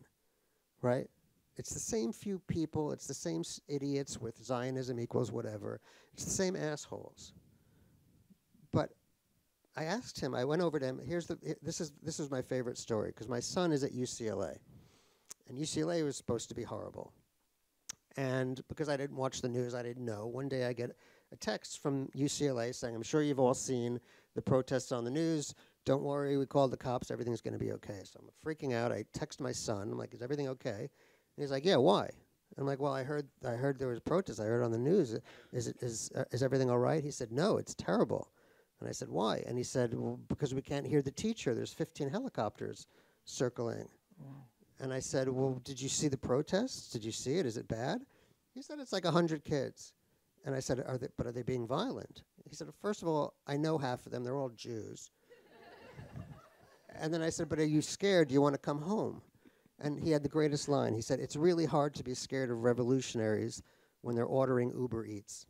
right? It's the same few people. It's the same idiots with Zionism equals whatever. It's the same assholes. But I asked him, I went over to him, this is my favorite story, because my son is at UCLA. And UCLA was supposed to be horrible. And because I didn't watch the news, I didn't know. One day I get a text from UCLA saying, "I'm sure you've all seen the protests on the news. Don't worry, we called the cops. Everything's going to be okay." So I'm freaking out. I text my son. I'm like, "Is everything okay?" And he's like, "Yeah, why?" And I'm like, "Well, I heard there was protests. I heard it on the news. Is everything all right?" He said, "No, it's terrible." And I said, "Why?" And he said, "Well, because we can't hear the teacher. There's 15 helicopters circling." Wow. And I said, "Well, did you see the protests? Did you see it? Is it bad?" He said, "It's like 100 kids." And I said, are they being violent?" He said, "First of all, I know half of them. They're all Jews." And then I said, "But are you scared? Do you want to come home?" And he had the greatest line. He said, "It's really hard to be scared of revolutionaries when they're ordering Uber Eats,"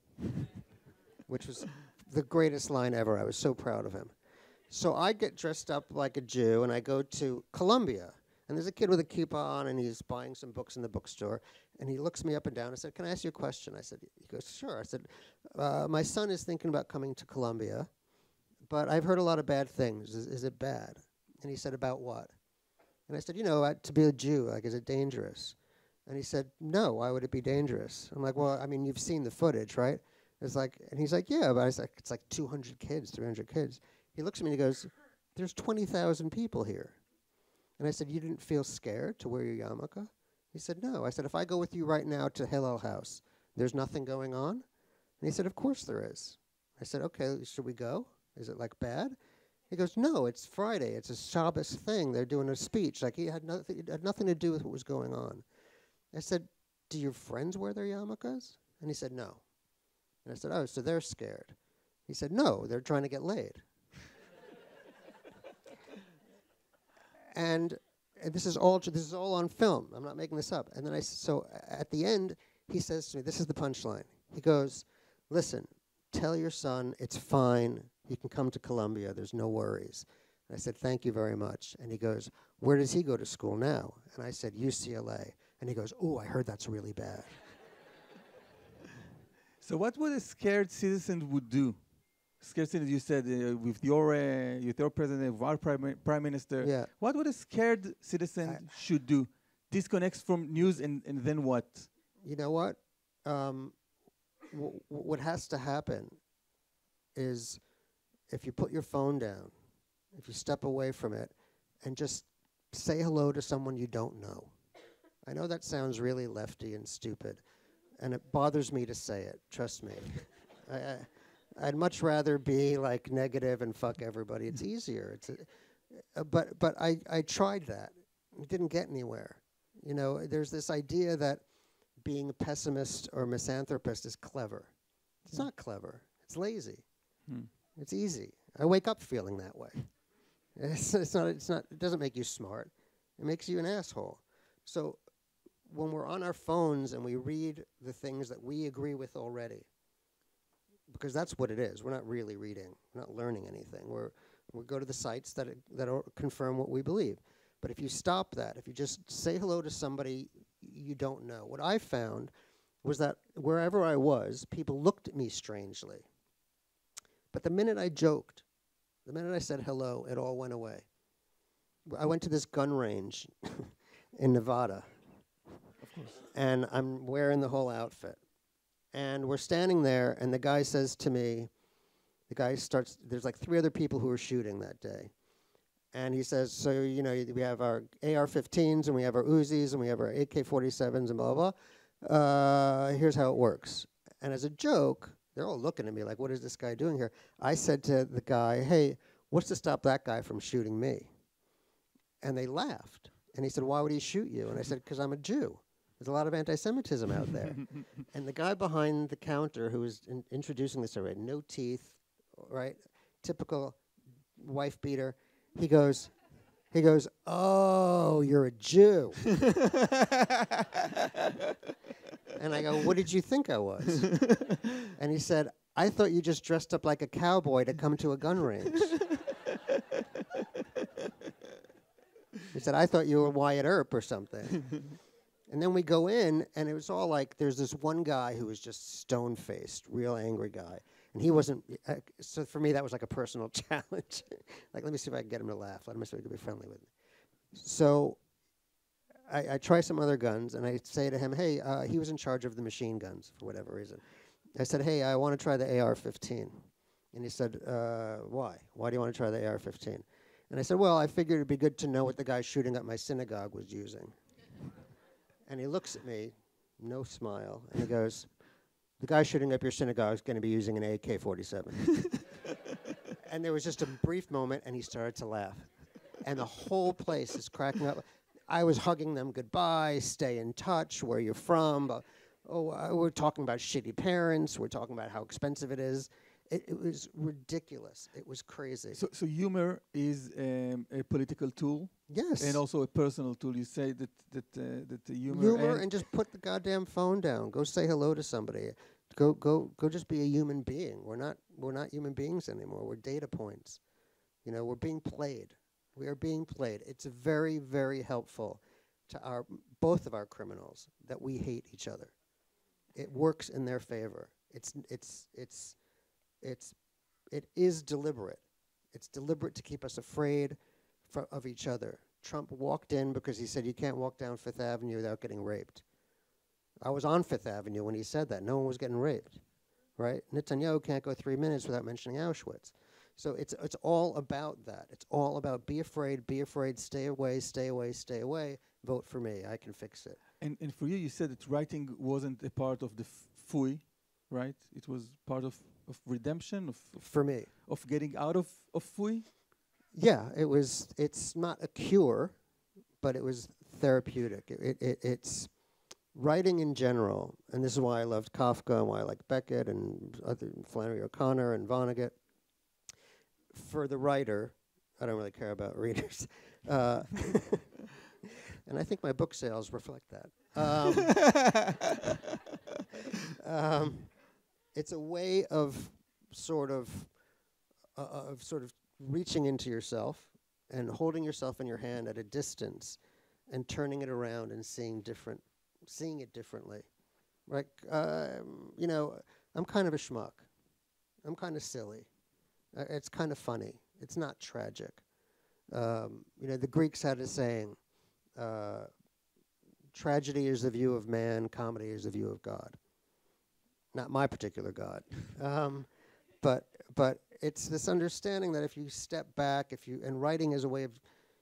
which was the greatest line ever. I was so proud of him. So I get dressed up like a Jew, and I go to Columbia. And there's a kid with a kippah on, and he's buying some books in the bookstore. And he looks me up and down and said, "Can I ask you a question?" I said, he goes, "Sure." I said, "My son is thinking about coming to Columbia, but I've heard a lot of bad things. Is it bad?" And he said, "About what?" And I said, "To be a Jew, like, is it dangerous?" And he said, "No, why would it be dangerous?" I'm like, "Well, I mean, you've seen the footage, right?" It's like, and he's like, "Yeah," but I was like, "It's like 200 kids, 300 kids." He looks at me and he goes, "There's 20,000 people here." And I said, "You didn't feel scared to wear your yarmulke?" He said, "No." I said, "If I go with you right now to Hillel House, there's nothing going on?" And he said, "Of course there is." I said, "Okay, should we go? Is it like bad?" He goes, "No, it's Friday. It's a Shabbos thing. They're doing a speech." Like it had nothing to do with what was going on. I said, "Do your friends wear their yarmulkes?" And he said, "No." And I said, "Oh, so they're scared." He said, "No, they're trying to get laid." And this is all on film. I'm not making this up. And then so at the end, he says to me, this is the punchline. He goes, "Listen, tell your son it's fine. He can come to Columbia. There's no worries." And I said, "Thank you very much." And he goes, "Where does he go to school now?" And I said, "UCLA." And he goes, "Oh, I heard that's really bad." So what would a scared citizen would do? scared citizens, you said with your president, with our prime minister. Yeah. What would a scared citizen should do? Disconnects from news and then what? You know what? What has to happen is if you put your phone down, if you step away from it, and just say hello to someone you don't know. I know that sounds really lefty and stupid, and it bothers me to say it, trust me. I'd much rather be like negative and fuck everybody. It's easier. But I tried that. It didn't get anywhere. You know, there's this idea that being a pessimist or misanthropist is clever. It's not clever. It's lazy. It's easy. I wake up feeling that way. It's not. It doesn't make you smart. It makes you an asshole. So when we're on our phones and we read the things that we agree with already, because that's what it is. We're not really reading. We're not learning anything. We go to the sites that confirm what we believe. But if you stop that, if you just say hello to somebody you don't know, what I found was that wherever I was, people looked at me strangely. But the minute I joked, the minute I said hello, it all went away. I went to this gun range in Nevada, Of course. and I'm wearing the whole outfit. And we're standing there, and the guy says to me, there's like 3 other people who were shooting that day. And he says, so, you know, we have our AR-15s, and we have our Uzis, and we have our AK-47s, and blah, blah, blah. Here's how it works. And as a joke, they're all looking at me like, what is this guy doing here? I said to the guy, hey, what's to stop that guy from shooting me? And they laughed. And he said, why would he shoot you? And I said, because I'm a Jew. There's a lot of anti-Semitism out there. And the guy behind the counter who was introducing this already, no teeth, right? Typical wife beater. He goes, oh, you're a Jew. And I go, what did you think I was? And he said, I thought you just dressed up like a cowboy to come to a gun range. He said, I thought you were Wyatt Earp or something. And then we go in, and it was all like, there's this one guy who was just stone-faced, real angry guy. And he wasn't, so for me, that was like a personal challenge. Like, let me see if I can get him to laugh. Let me see if he can be friendly with me. So I try some other guns, and I say to him, hey, he was in charge of the machine guns for whatever reason. I said, hey, I want to try the AR-15. And he said, why? Why do you want to try the AR-15? And I said, well, I figured it'd be good to know what the guy shooting up my synagogue was using. And he looks at me, no smile, and he goes, the guy shooting up your synagogue is going to be using an AK-47. And there was just a brief moment, and he started to laugh. And the whole place is cracking up. I was hugging them goodbye, stay in touch, where you're from. We're talking about shitty parents. We're talking about how expensive it is. It was ridiculous. It was crazy. So humor is a political tool. Yes. And also a personal tool. You say that the humor. Humor and just put the goddamn phone down. Go say hello to somebody. Go just be a human being. We're not human beings anymore. We're data points. You know, we're being played. We are being played. It's very, very helpful to both of our criminals that we hate each other. It works in their favor. It is deliberate. It's deliberate to keep us afraid of each other. Trump walked in because he said you can't walk down Fifth Avenue without getting raped. I was on Fifth Avenue when he said that. No one was getting raped, right? Netanyahu can't go 3 minutes without mentioning Auschwitz. So it's all about that. It's all about be afraid, stay away, stay away, stay away. Vote for me. I can fix it. And for you said that writing wasn't a part of the fui, right? It was part of redemption, for me, of getting out of fui. Yeah, it's not a cure, but it was therapeutic. It's writing in general, and this is why I loved Kafka and why I like Beckett and other Flannery O'Connor and Vonnegut. For the writer, I don't really care about readers, and I think my book sales reflect that. It's a way of sort of reaching into yourself and holding yourself in your hand at a distance and turning it around and seeing it differently. Right? You know, I'm kind of a schmuck. I'm kind of silly. It's kind of funny. It's not tragic. The Greeks had a saying, tragedy is the view of man, comedy is the view of God. Not my particular God. But it's this understanding that if you step back, and writing is a way of,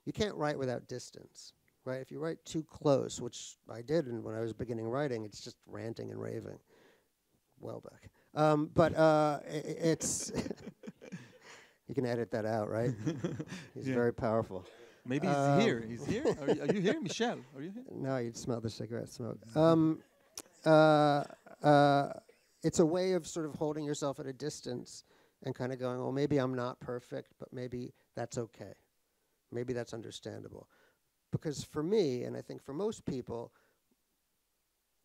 you can't write without distance, right? If you write too close, which I did when I was beginning writing, it's just ranting and raving. Welbeck. It's, you can edit that out, right? He's very powerful. Maybe he's here. He's here? Are you here, Michelle? Are you here? No, you'd smell the cigarette smoke. It's a way of sort of holding yourself at a distance and kind of going, well, maybe I'm not perfect, but maybe that's okay. Maybe that's understandable. Because for me, and I think for most people,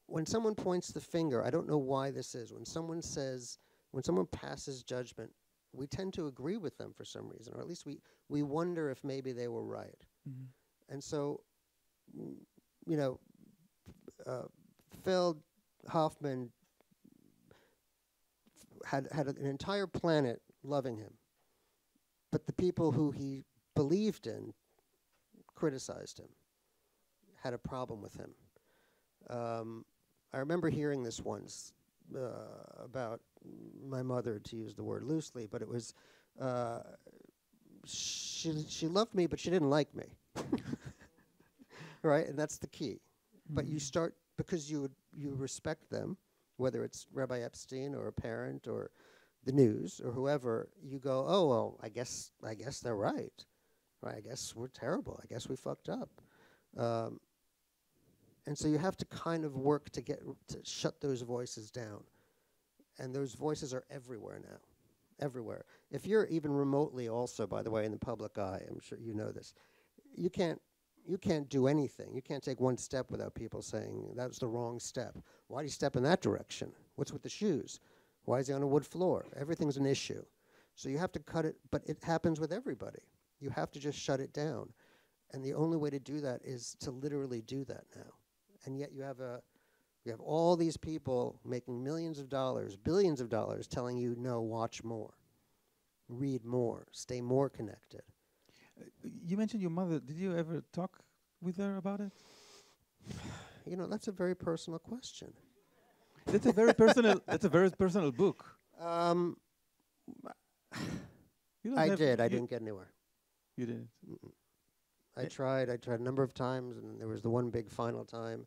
when someone points the finger, I don't know why this is. When someone passes judgment, we tend to agree with them for some reason, or at least we wonder if maybe they were right. Mm-hmm. And so, Phil Hoffman had an entire planet loving him, but the people who he believed in criticized him, had a problem with him. I remember hearing this once about my mother, to use the word loosely, but it was, she loved me, but she didn't like me. Right? And that's the key. Mm-hmm. But you start, because you respect them, whether it's Rabbi Epstein or a parent or the news or whoever, you go, oh, well, I guess they're right. Right? I guess we're terrible. I guess we fucked up. And so you have to kind of work to shut those voices down. And those voices are everywhere now. Everywhere. If you're even remotely also, by the way, in the public eye, I'm sure you know this, you can't do anything. You can't take one step without people saying, that was the wrong step. Why do you step in that direction? What's with the shoes? Why is he on a wood floor? Everything's an issue. So you have to cut it, but it happens with everybody. You have to just shut it down. And the only way to do that is to literally do that now. And yet you have all these people making millions of dollars, billions of dollars, telling you, no, watch more, read more, stay more connected. You mentioned your mother. Did you ever talk with her about it? That's a very personal question. That's a very personal. That's a very personal book. I did. I didn't get anywhere. You didn't. I tried a number of times, and there was the one big final time,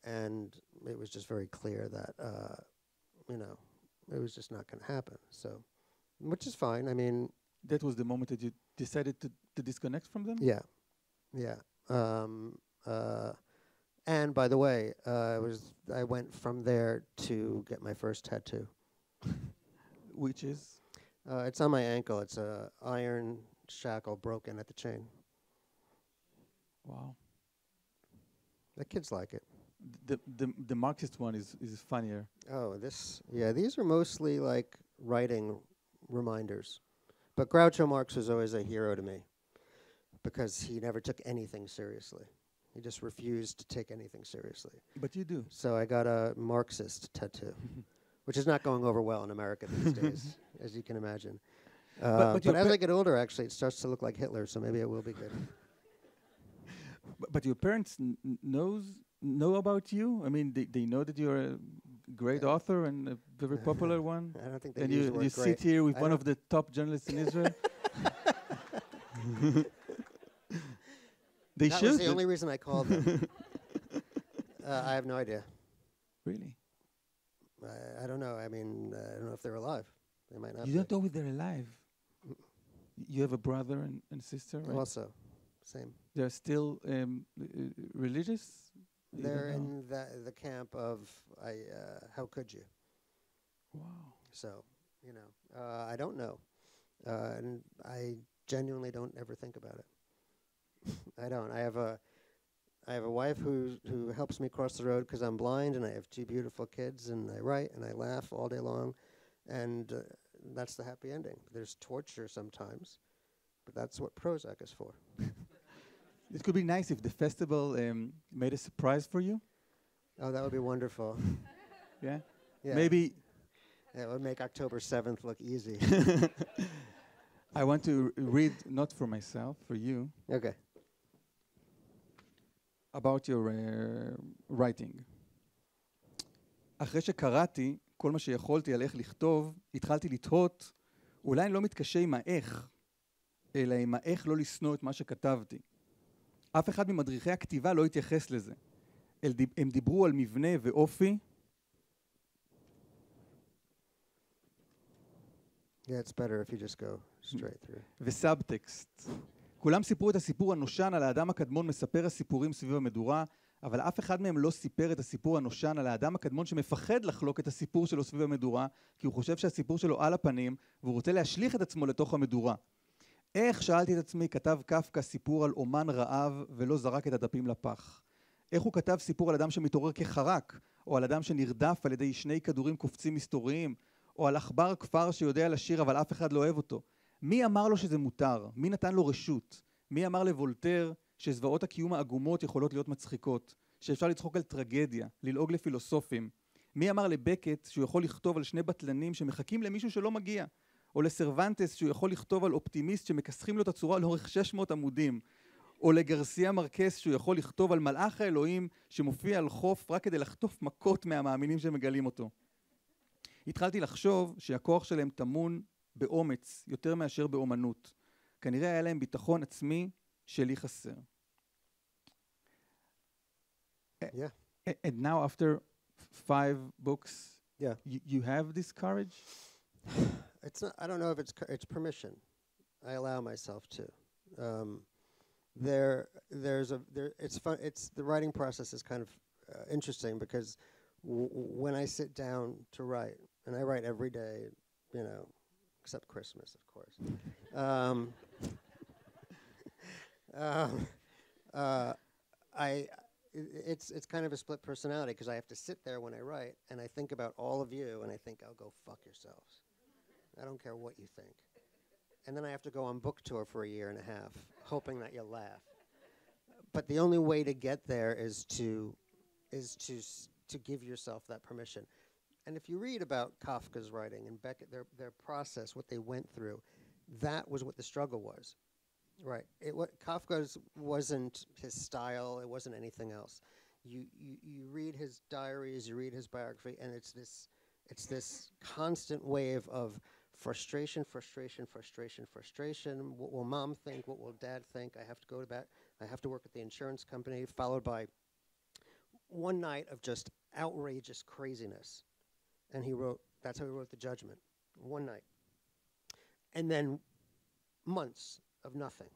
and it was just very clear that it was just not going to happen. So, which is fine. I mean, that was the moment that you decided to disconnect from them? Yeah. And by the way, I went from there to get my first tattoo. Which is? It's on my ankle. It's a iron shackle broken at the chain. Wow. The kids like it. The Marxist one is funnier. Oh, these are mostly like writing reminders. But Groucho Marx was always a hero to me because he never took anything seriously. He just refused to take anything seriously. But you do. So I got a Marxist tattoo, which is not going over well in America these days, as you can imagine. But as I get older, actually, it starts to look like Hitler, so maybe it will be good. But your parents know about you? I mean, they know that you're a great author and a very popular one? I don't think they and use the word you great. sit here with one of the top journalists in Israel? They that should. was the only reason I called them. I have no idea. Really? I don't know. I mean, I don't know if they're alive. They might not be. You don't know if they're alive? You have a brother and sister, right? Also, same. They're still religious? They're in the camp of, how could you? Wow. So, I don't know. And I genuinely don't ever think about it. I don't. I have a wife who helps me cross the road because I'm blind, and I have two beautiful kids, and I write and I laugh all day long, and that's the happy ending. There's torture sometimes, but that's what Prozac is for. It could be nice if the festival made a surprise for you. Oh, that would be wonderful. Yeah? Yeah. Maybe. It would make October 7th look easy. I want to read, not for myself, for you, Okay. about your writing. אחרי שקראתי כל מה שיכולתי על איך לכתוב, התחלתי לתהות, אולי אני לא מתקשה עם האיך, אלא עם האיך לא לשנוא את מה שכתבתי. אף אחד ממדריכי הכתיבה לא התייחס לזה. הם דיברו על מבנה ואופי. Yeah, it's better if you just go straight through. וסאבטקסט. כולם סיפרו את הסיפור הנושן על האדם הקדמון מספר הסיפורים סביב המדורה, אבל אף אחד מהם לא סיפר את הסיפור הנושן על האדם הקדמון שמפחד לחלוק את הסיפור שלו סביב המדורה, כי הוא חושב שהסיפור שלו על הפנים, והוא רוצה להשליך את עצמו לתוך המדורה. איך, שאלתי את עצמי, כתב קפקא סיפור על אומן רעב ולא זרק את הדפים לפח? איך הוא כתב סיפור על אדם שמתעורר כחרק, או על אדם שנרדף על ידי שני כדורים קופצים מסתוריים, או על עכבר כפר שיודע לשיר אבל אף אחד לא אוהב אותו? מי אמר לו שזה מותר? מי נתן לו רשות? מי אמר לוולטר שזוועות הקיום העגומות יכולות להיות מצחיקות? שאפשר לצחוק על טרגדיה, ללעוג לפילוסופים? מי אמר לבקט שהוא יכול לכתוב על שני בטלנים שמחכים למישהו שלא מגיע? או לסרוונטס שהוא יכול לכתוב על אופטימיסט שמכסחים לו את הצורה לאורך 600 עמודים? או לגרסיה מרקס שהוא יכול לכתוב על מלאך האלוהים שמופיע על חוף רק כדי לחטוף מכות מהמאמינים שמגלים אותו? התחלתי לחשוב שהכוח שלהם טמון באומץ יותר מאשר באומנות. כנראה היה להם ביטחון עצמי שלי חסר. Yeah. And now after 5 books, Yeah. you have this courage? It's not, I don't know if it's permission. I allow myself to. It's fun. The writing process is kind of interesting because when I sit down to write, and I write every day, you know, except Christmas, of course. It's kind of a split personality because I have to sit there when I write and I think about all of you and I think, I'll go fuck yourselves. I don't care what you think. And then I have to go on book tour for a year and a half, hoping that you'll laugh. But the only way to get there is to give yourself that permission. And if you read about Kafka's writing and Beckett, their process, what they went through, that was what the struggle was. Right. Kafka's wasn't his style. It wasn't anything else. You read his diaries, you read his biography, and it's this constant wave of frustration. What will mom think? What will dad think? I have to go to bed. I have to work at the insurance company, followed by one night of just outrageous craziness. And that's how he wrote The Judgment. One night. And then months of nothing.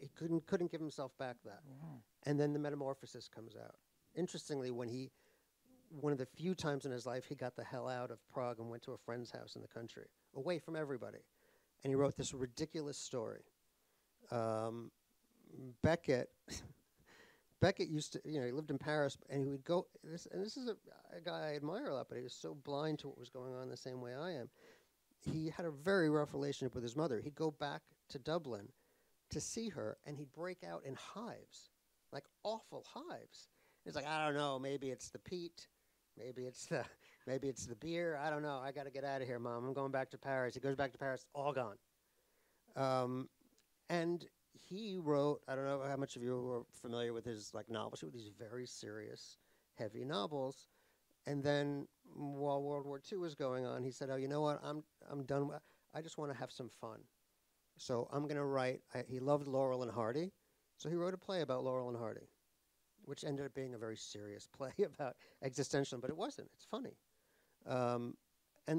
He couldn't give himself back that. Wow. And then the Metamorphosis comes out. Interestingly, one of the few times in his life he got the hell out of Prague and went to a friend's house in the country, away from everybody. And he wrote this ridiculous story. Beckett used to, he lived in Paris, and he would go, this is a guy I admire a lot, but he was so blind to what was going on the same way I am. He had a very rough relationship with his mother. He'd go back to Dublin to see her, and he'd break out in hives, like awful hives. He's like, I don't know, maybe it's the peat, maybe it's the beer, I don't know, I got to get out of here, Mom, I'm going back to Paris. He goes back to Paris, all gone. And he wrote, I don't know how much of you are familiar with his novels. He wrote these very serious, heavy novels. And then while World War II was going on, he said, oh, you know what, I'm done. I just want to have some fun. So I'm going to write, he loved Laurel and Hardy, so he wrote a play about Laurel and Hardy, which ended up being a very serious play about existentialism, but it wasn't. It's funny. And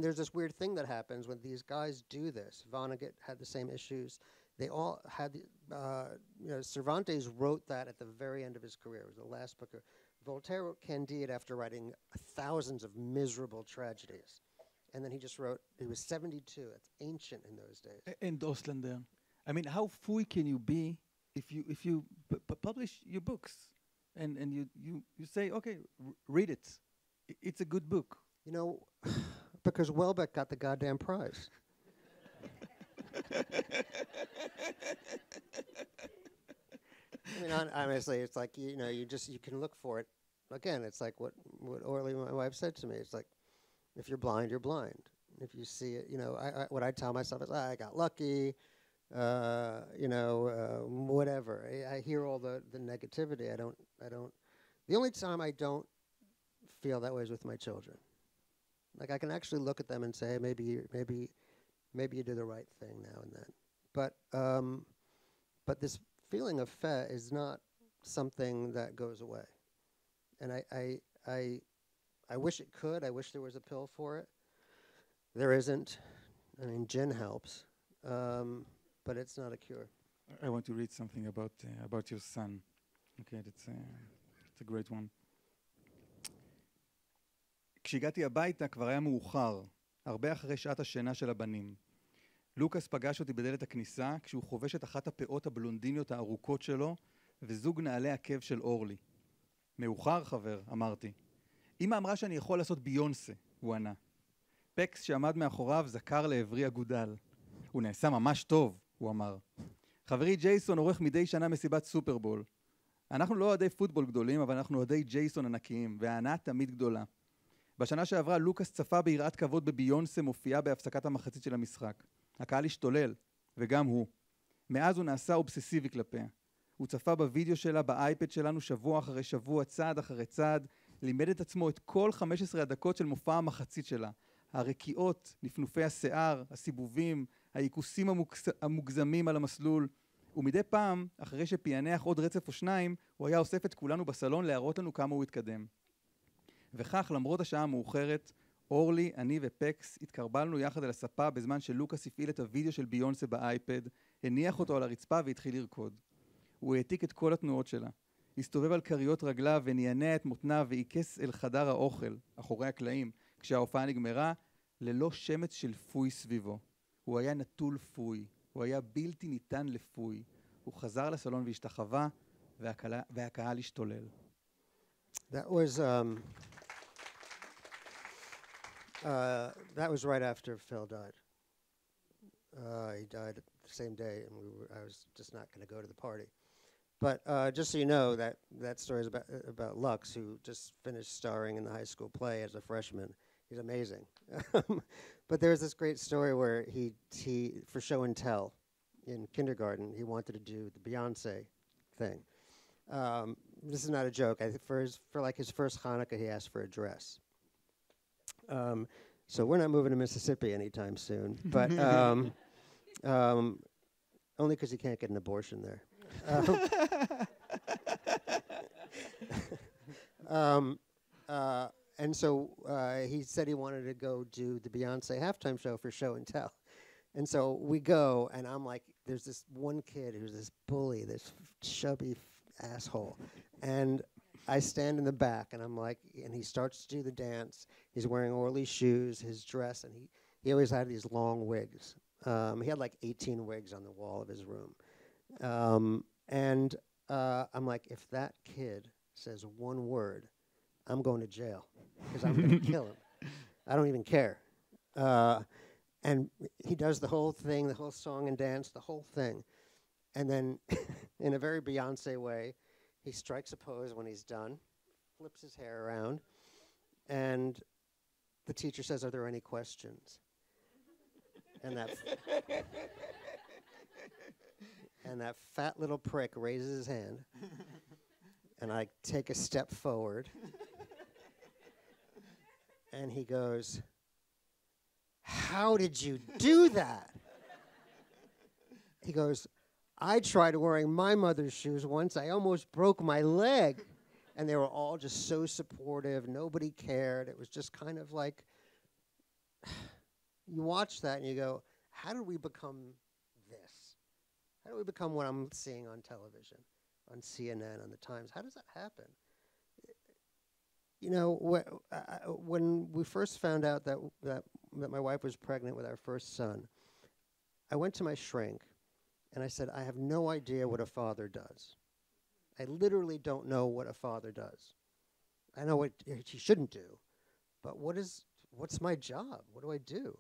there's this weird thing that happens when these guys do this. Vonnegut had the same issues. They all had, Cervantes wrote that at the very end of his career. It was the last book. Voltaire wrote Candide after writing thousands of miserable tragedies. And then he just wrote, he was 72. That's ancient in those days. And Ooslanדר. I mean, how free can you be if you publish your books and you say, okay, read it. It's a good book. Because Welbeck got the goddamn prize. I mean, honestly, it's like, you can look for it. Again, it's like what Orly, my wife, said to me. It's like, if you're blind, you're blind. If you see it, you know, what I tell myself is, I got lucky, you know, whatever. I hear all the negativity. I don't. The only time I don't feel that way is with my children. Like I can actually look at them and say, maybe you do the right thing now and then. But this feeling of fe is not something that goes away. And I wish it could. I wish there was a pill for it. There isn't. I mean, gin helps, but it's not a cure. I want to read something about your son. Okay, it's a great one. כשהגעתי הביתה כבר היה מאוחר, הרבה אחרי שעת השינה של הבנים. לוקאס פגש אותי בדלת הכניסה כשהוא חובש את אחת הפאות הבלונדיניות הארוכות שלו וזוג נעלי עקב של אורלי. מאוחר, חבר, אמרתי. אמא אמרה שאני יכול לעשות ביונסה, הוא ענה. פקס שעמד מאחוריו זכר לעברי אגודל. הוא נעשה ממש טוב, הוא אמר. חברי ג'ייסון עורך מדי שנה מסיבת סופרבול. אנחנו לא אוהדי פוטבול גדולים, אבל אנחנו אוהדי ג'ייסון ענקיים, והענה תמיד גדולה. בשנה שעברה לוקאס צפה ביראת כבוד בביונסה מופיעה בהפסקת המחצית של המשחק. הקהל השתולל, וגם הוא. מאז הוא נעשה אובססיבי כלפיה. הוא צפה בווידאו שלה, באייפד שלנו, שבוע אחרי שבוע, צעד אחרי צעד, לימד את עצמו את כל 15 הדקות של מופע המחצית שלה. הרקיעות, נפנופי השיער, הסיבובים, העיקוסים המוגזמים על המסלול. ומדי פעם, אחרי שפענח עוד רצף או שניים, הוא היה אוסף את כולנו בסלון להראות לנו כמה הוא התקדם. וכך, למרות השעה המאוחרת, אורלי, אני ופקס התקרבלנו יחד על הספה בזמן שלוקאס הפעיל את הוידאו של ביונסה באייפד, הניח אותו על הרצפה והתחיל לרקוד. הוא העתיק את כל התנועות שלה. הסתובב על קריות רגליו וניענע את מותניו ועיקס אל חדר האוכל, אחורי הקלעים, כשההופעה נגמרה, ללא שמץ של פוי סביבו. הוא היה נטול פוי, הוא היה בלתי ניתן לפוי. הוא חזר לסלון והשתחווה, והקהל השתולל. That was right after Phil died. He died the same day, and I was just not going to go to the party. But just so you know, that story is about Lux, who just finished starring in the high school play as a freshman. He's amazing. But there's this great story where he for show and tell in kindergarten, he wanted to do the Beyonce thing. This is not a joke. I think for like his first Hanukkah, he asked for a dress. So we're not moving to Mississippi anytime soon, but only because he can't get an abortion there. And so he said he wanted to go do the Beyonce halftime show for show and tell. And so we go, and I'm like, there's this one kid who's this bully, this chubby asshole. And I stand in the back, and I'm like, and he starts to do the dance. He's wearing Orly shoes, his dress, and he always had these long wigs. He had like 18 wigs on the wall of his room. And I'm like, if that kid says one word, I'm going to jail, because I'm going to kill him. I don't even care. And he does the whole thing, the whole song and dance, the whole thing. And then, in a very Beyonce way, he strikes a pose when he's done, flips his hair around, and the teacher says, "Are there any questions?" And that fat little prick raises his hand, and I take a step forward, and he goes, "How did you do that?" He goes, "I tried wearing my mother's shoes once. I almost broke my leg." And they were all just so supportive. Nobody cared. It was just kind of like, you watch that and you go, how did we become this? How do we become what I'm seeing on television, on CNN, on the Times? How does that happen? You know, when we first found out that my wife was pregnant with our first son, I went to my shrink and I said, I have no idea what a father does. I literally don't know what a father does. I know what he shouldn't do, but what's my job? What do I do?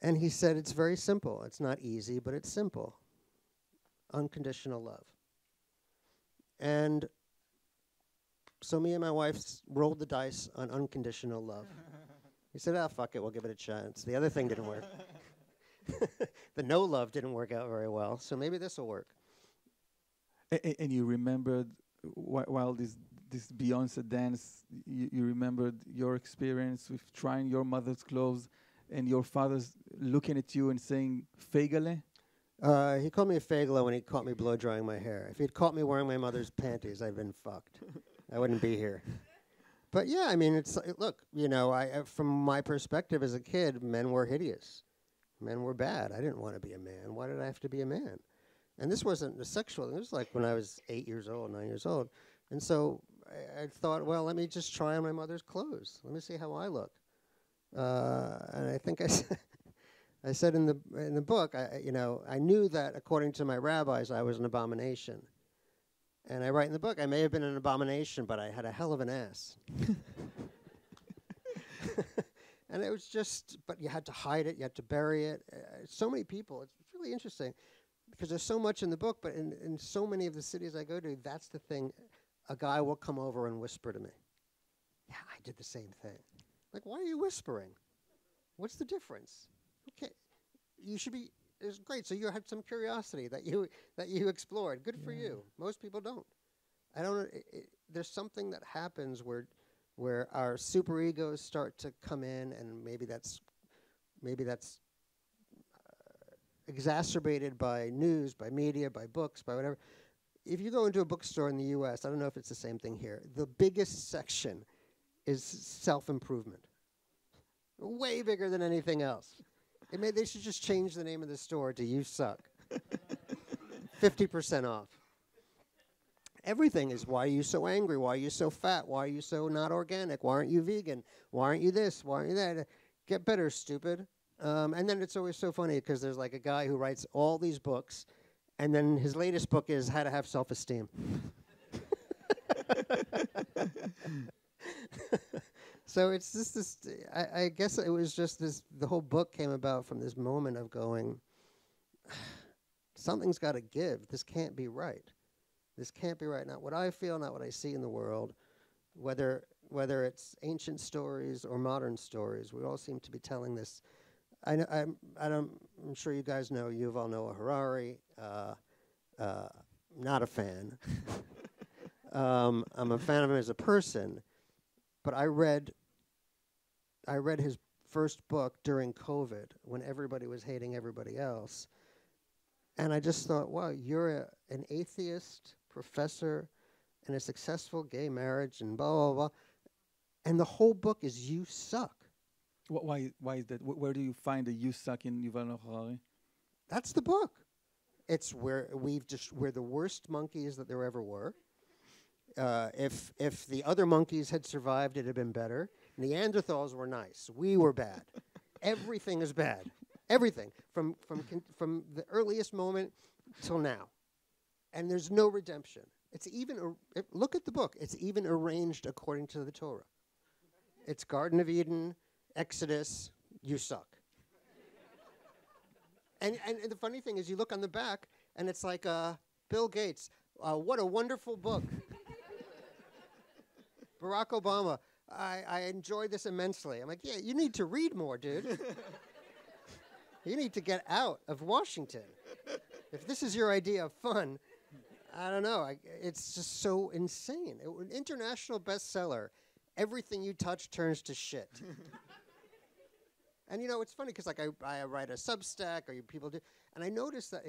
And he said, it's very simple. It's not easy, but it's simple. Unconditional love. And so me and my wife rolled the dice on unconditional love. He said, "Ah, fuck it, we'll give it a chance." The other thing didn't work. The no love didn't work out very well, so maybe this will work. And you remembered while this Beyonce dance, you remembered your experience with trying your mother's clothes and your father's looking at you and saying, "Fegale"? He called me a fagalo when he caught me blow drying my hair. If he'd caught me wearing my mother's panties, I'd been fucked. I wouldn't be here. But yeah, I mean, look, you know, from my perspective as a kid, men were hideous. Men were bad. I didn't want to be a man. Why did I have to be a man? And this wasn't a sexual. It was like when I was 8 years old, 9 years old. And so I thought, well, let me just try on my mother's clothes. Let me see how I look. And I think I said in the book, I knew that according to my rabbis, I was an abomination. And I write in the book, I may have been an abomination, but I had a hell of an ass. And it was just, but you had to hide it, you had to bury it. So many people, it's really interesting, because there's so much in the book, but in so many of the cities I go to, that's the thing. A guy will come over and whisper to me, "Yeah, I did the same thing." Like, why are you whispering? What's the difference? Okay, you should be. It's great. So you had some curiosity that you explored. Good for you. Most people don't. I don't. There's something that happens where our superegos start to come in, and maybe that's exacerbated by news, by media, by books, by whatever. If you go into a bookstore in the U.S., I don't know if it's the same thing here. The biggest section is self-improvement, way bigger than anything else. They should just change the name of the store to "You Suck." 50% off. Everything is, why are you so angry? Why are you so fat? Why are you so not organic? Why aren't you vegan? Why aren't you this? Why aren't you that? Get better, stupid. And then it's always so funny because there's like a guy who writes all these books, and then his latest book is How to Have Self-Esteem. So it's just this, I guess it was just this, the whole book came about from this moment of going, something's got to give. This can't be right. This can't be right. Not what I feel, not what I see in the world, whether it's ancient stories or modern stories. We all seem to be telling this. I'm sure you guys know Yuval Noah Harari. Not a fan. I'm a fan of him as a person, but I read his first book during COVID when everybody was hating everybody else, and I just thought, wow, you're an atheist professor in a successful gay marriage and blah blah blah, and the whole book is "You suck." Why is that? Where do you find the "You suck" in Yuval Noah Harari? That's the book. It's where we're the worst monkeys that there ever were. If the other monkeys had survived, it'd have been better. Neanderthals were nice. We were bad. Everything is bad. Everything from the earliest moment till now, and there's no redemption. It's even look at the book. It's even arranged according to the Torah. It's Garden of Eden, Exodus. You suck. And the funny thing is, you look on the back, and it's like Bill Gates. What a wonderful book. Barack Obama. I enjoyed this immensely. I'm like, yeah, you need to read more, dude. You need to get out of Washington. If this is your idea of fun, I don't know. It's just so insane. An international bestseller. Everything you touch turns to shit. And you know, it's funny because like I write a Substack, or people do, and I notice that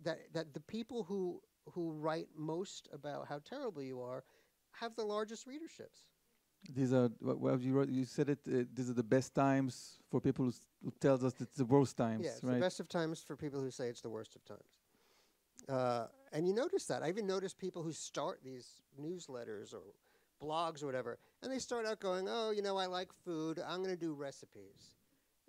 that the people who write most about how terrible you are have the largest readerships. These are you wrote. You said it. These are the best times for people who tells us it's the worst times. Yeah, it's right? the best of times for people who say it's the worst of times. And you notice that. I even notice people who start these newsletters or blogs or whatever, and they start out going, "Oh, you know, I like food. I'm going to do recipes."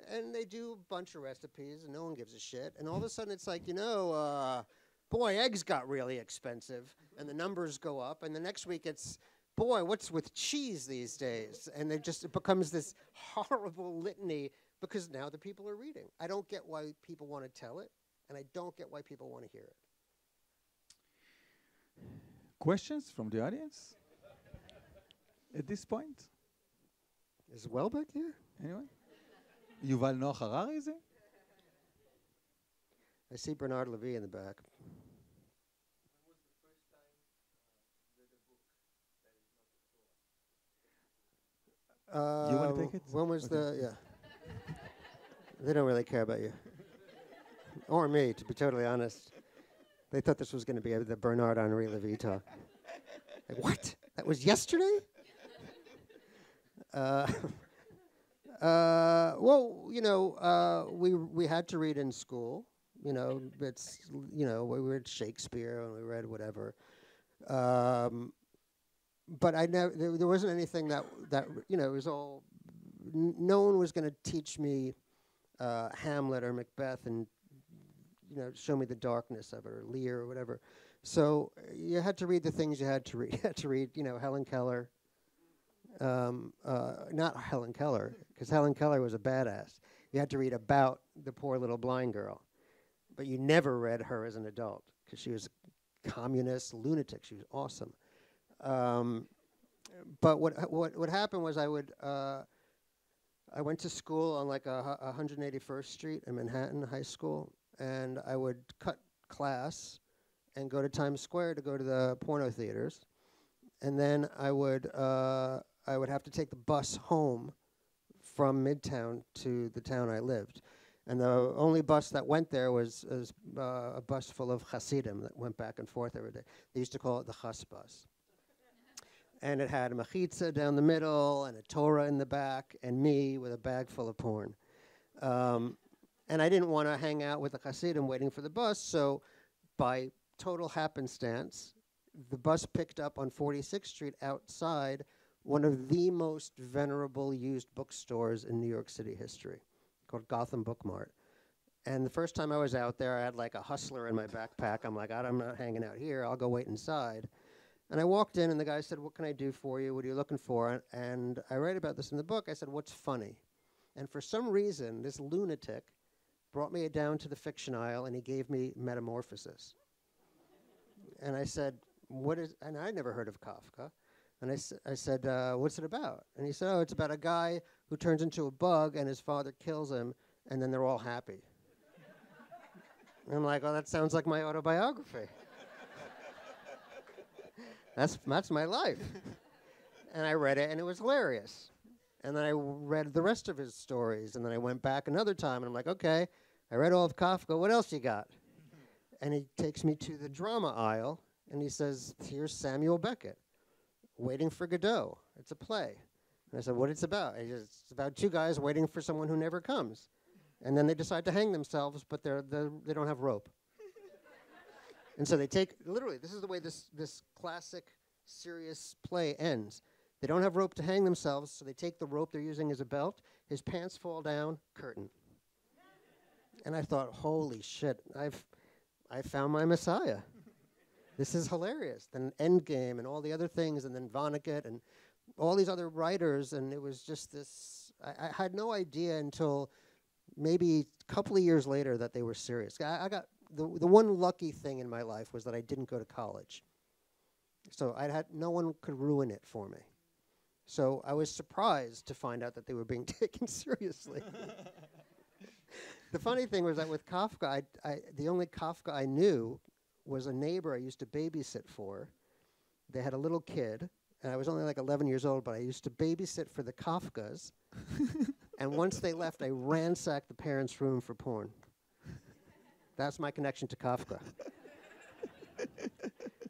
And they do a bunch of recipes, and no one gives a shit. And all of a sudden, it's like, you know, boy, eggs got really expensive, and the numbers go up. And the next week, it's, boy, what's with cheese these days? And it becomes this horrible litany because now the people are reading. I don't get why people want to tell it, and I don't get why people want to hear it. Questions from the audience at this point? Is Well back there? Anyone? Yuval Noah Harari, is it? I see Bernard Levy in the back. You want to take it? When was Okay. yeah. They don't really care about you. Or me, to be totally honest. They thought this was going to be the Bernard-Henri Levy talk. Like, what? That was yesterday? Well, we had to read in school. We read Shakespeare and we read whatever. But I never. There wasn't anything that it was all. No one was going to teach me Hamlet or Macbeth and show me the darkness of it or Lear or whatever. So you had to read the things you had to read. You had to read, Helen Keller. Not Helen Keller, because Helen Keller was a badass. You had to read about the poor little blind girl, but you never read her as an adult because she was a communist lunatic. She was awesome. But what happened was I went to school on like 181st Street in Manhattan High School, and I would cut class and go to Times Square to go to the porno theaters, and then I would have to take the bus home from Midtown to the town I lived, and the only bus that went there was a bus full of Hasidim that went back and forth every day. They used to call it the Chas bus. And it had a mechitza down the middle and a Torah in the back and me with a bag full of porn. And I didn't want to hang out with the Hasidim waiting for the bus, so by total happenstance, the bus picked up on 46th Street outside one of the most venerable used bookstores in New York City history, called Gotham Book Mart. And the first time I was out there, I had like a Hustler in my backpack. I'm like, I'm not hanging out here. I'll go wait inside. And I walked in, and the guy said, "What can I do for you? What are you looking for?" And I write about this in the book. I said, "What's funny?" And for some reason, this lunatic brought me down to the fiction aisle, and he gave me Metamorphosis. And I said, "What is?" And I'd never heard of Kafka. And I said, "What's it about?" And he said, "Oh, it's about a guy who turns into a bug, and his father kills him, and then they're all happy." And I'm like, "Oh, that sounds like my autobiography." That's my life. And I read it, and it was hilarious. And then I read the rest of his stories, and then I went back another time, and I'm like, okay, I read all of Kafka. What else you got? And he takes me to the drama aisle, and he says, "Here's Samuel Beckett, Waiting for Godot. It's a play." And I said, "What it's about?" He says, "It's about two guys waiting for someone who never comes. And then they decide to hang themselves, but they don't have rope." And so they take, literally, this is the way this classic, serious play ends. They don't have rope to hang themselves, so they take the rope they're using as a belt. His pants fall down, curtain. And I thought, holy shit, I found my Messiah. This is hilarious. Then Endgame and all the other things, and then Vonnegut and all these other writers, and it was just this, I had no idea until maybe a couple of years later that they were serious. I got the one lucky thing in my life was that I didn't go to college. So no one could ruin it for me. So I was surprised to find out that they were being taken seriously. The funny thing was that with Kafka, the only Kafka I knew was a neighbor I used to babysit for. They had a little kid, and I was only like 11 years old, but I used to babysit for the Kafkas. And once they left, I ransacked the parents' room for porn. That's my connection to Kafka.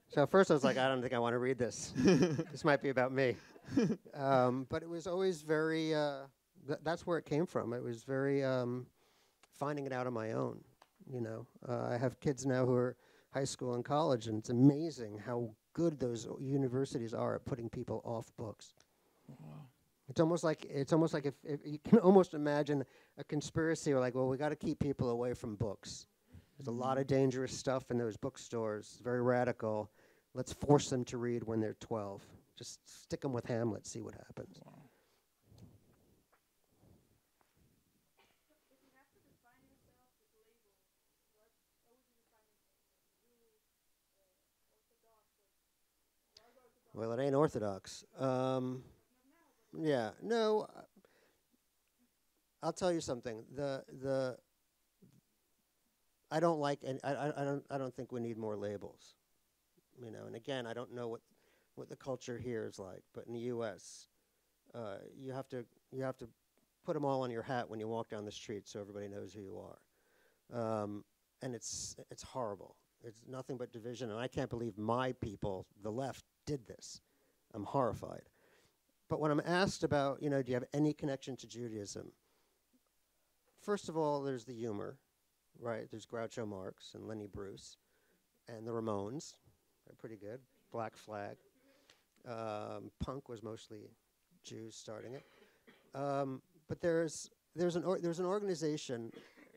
So at first I was like, I don't think I want to read this. This might be about me. But it was always very, that's where it came from. It was very finding it out on my own, I have kids now who are high school and college, and it's amazing how good those universities are at putting people off books. Wow. It's almost like if you can almost imagine a conspiracy or like, well, we got to keep people away from books. There's a lot of dangerous stuff in those bookstores, very radical. Let's force them to read when they're 12. Just stick them with Hamlet, see what happens. Wow. Well, it ain't orthodox. Yeah, no. I'll tell you something. I don't like, and I don't think we need more labels. You know, and again, I don't know what the culture here is like, but in the U.S., you have to put them all on your hat when you walk down the street, so everybody knows who you are. And it's horrible. It's nothing but division, and I can't believe my people, the left, did this. I'm horrified. But when I'm asked about, you know, do you have any connection to Judaism? First of all, there's the humor, right? There's Groucho Marx and Lenny Bruce and the Ramones. They're pretty good. Black Flag. Punk was mostly Jews starting it. But there's an organization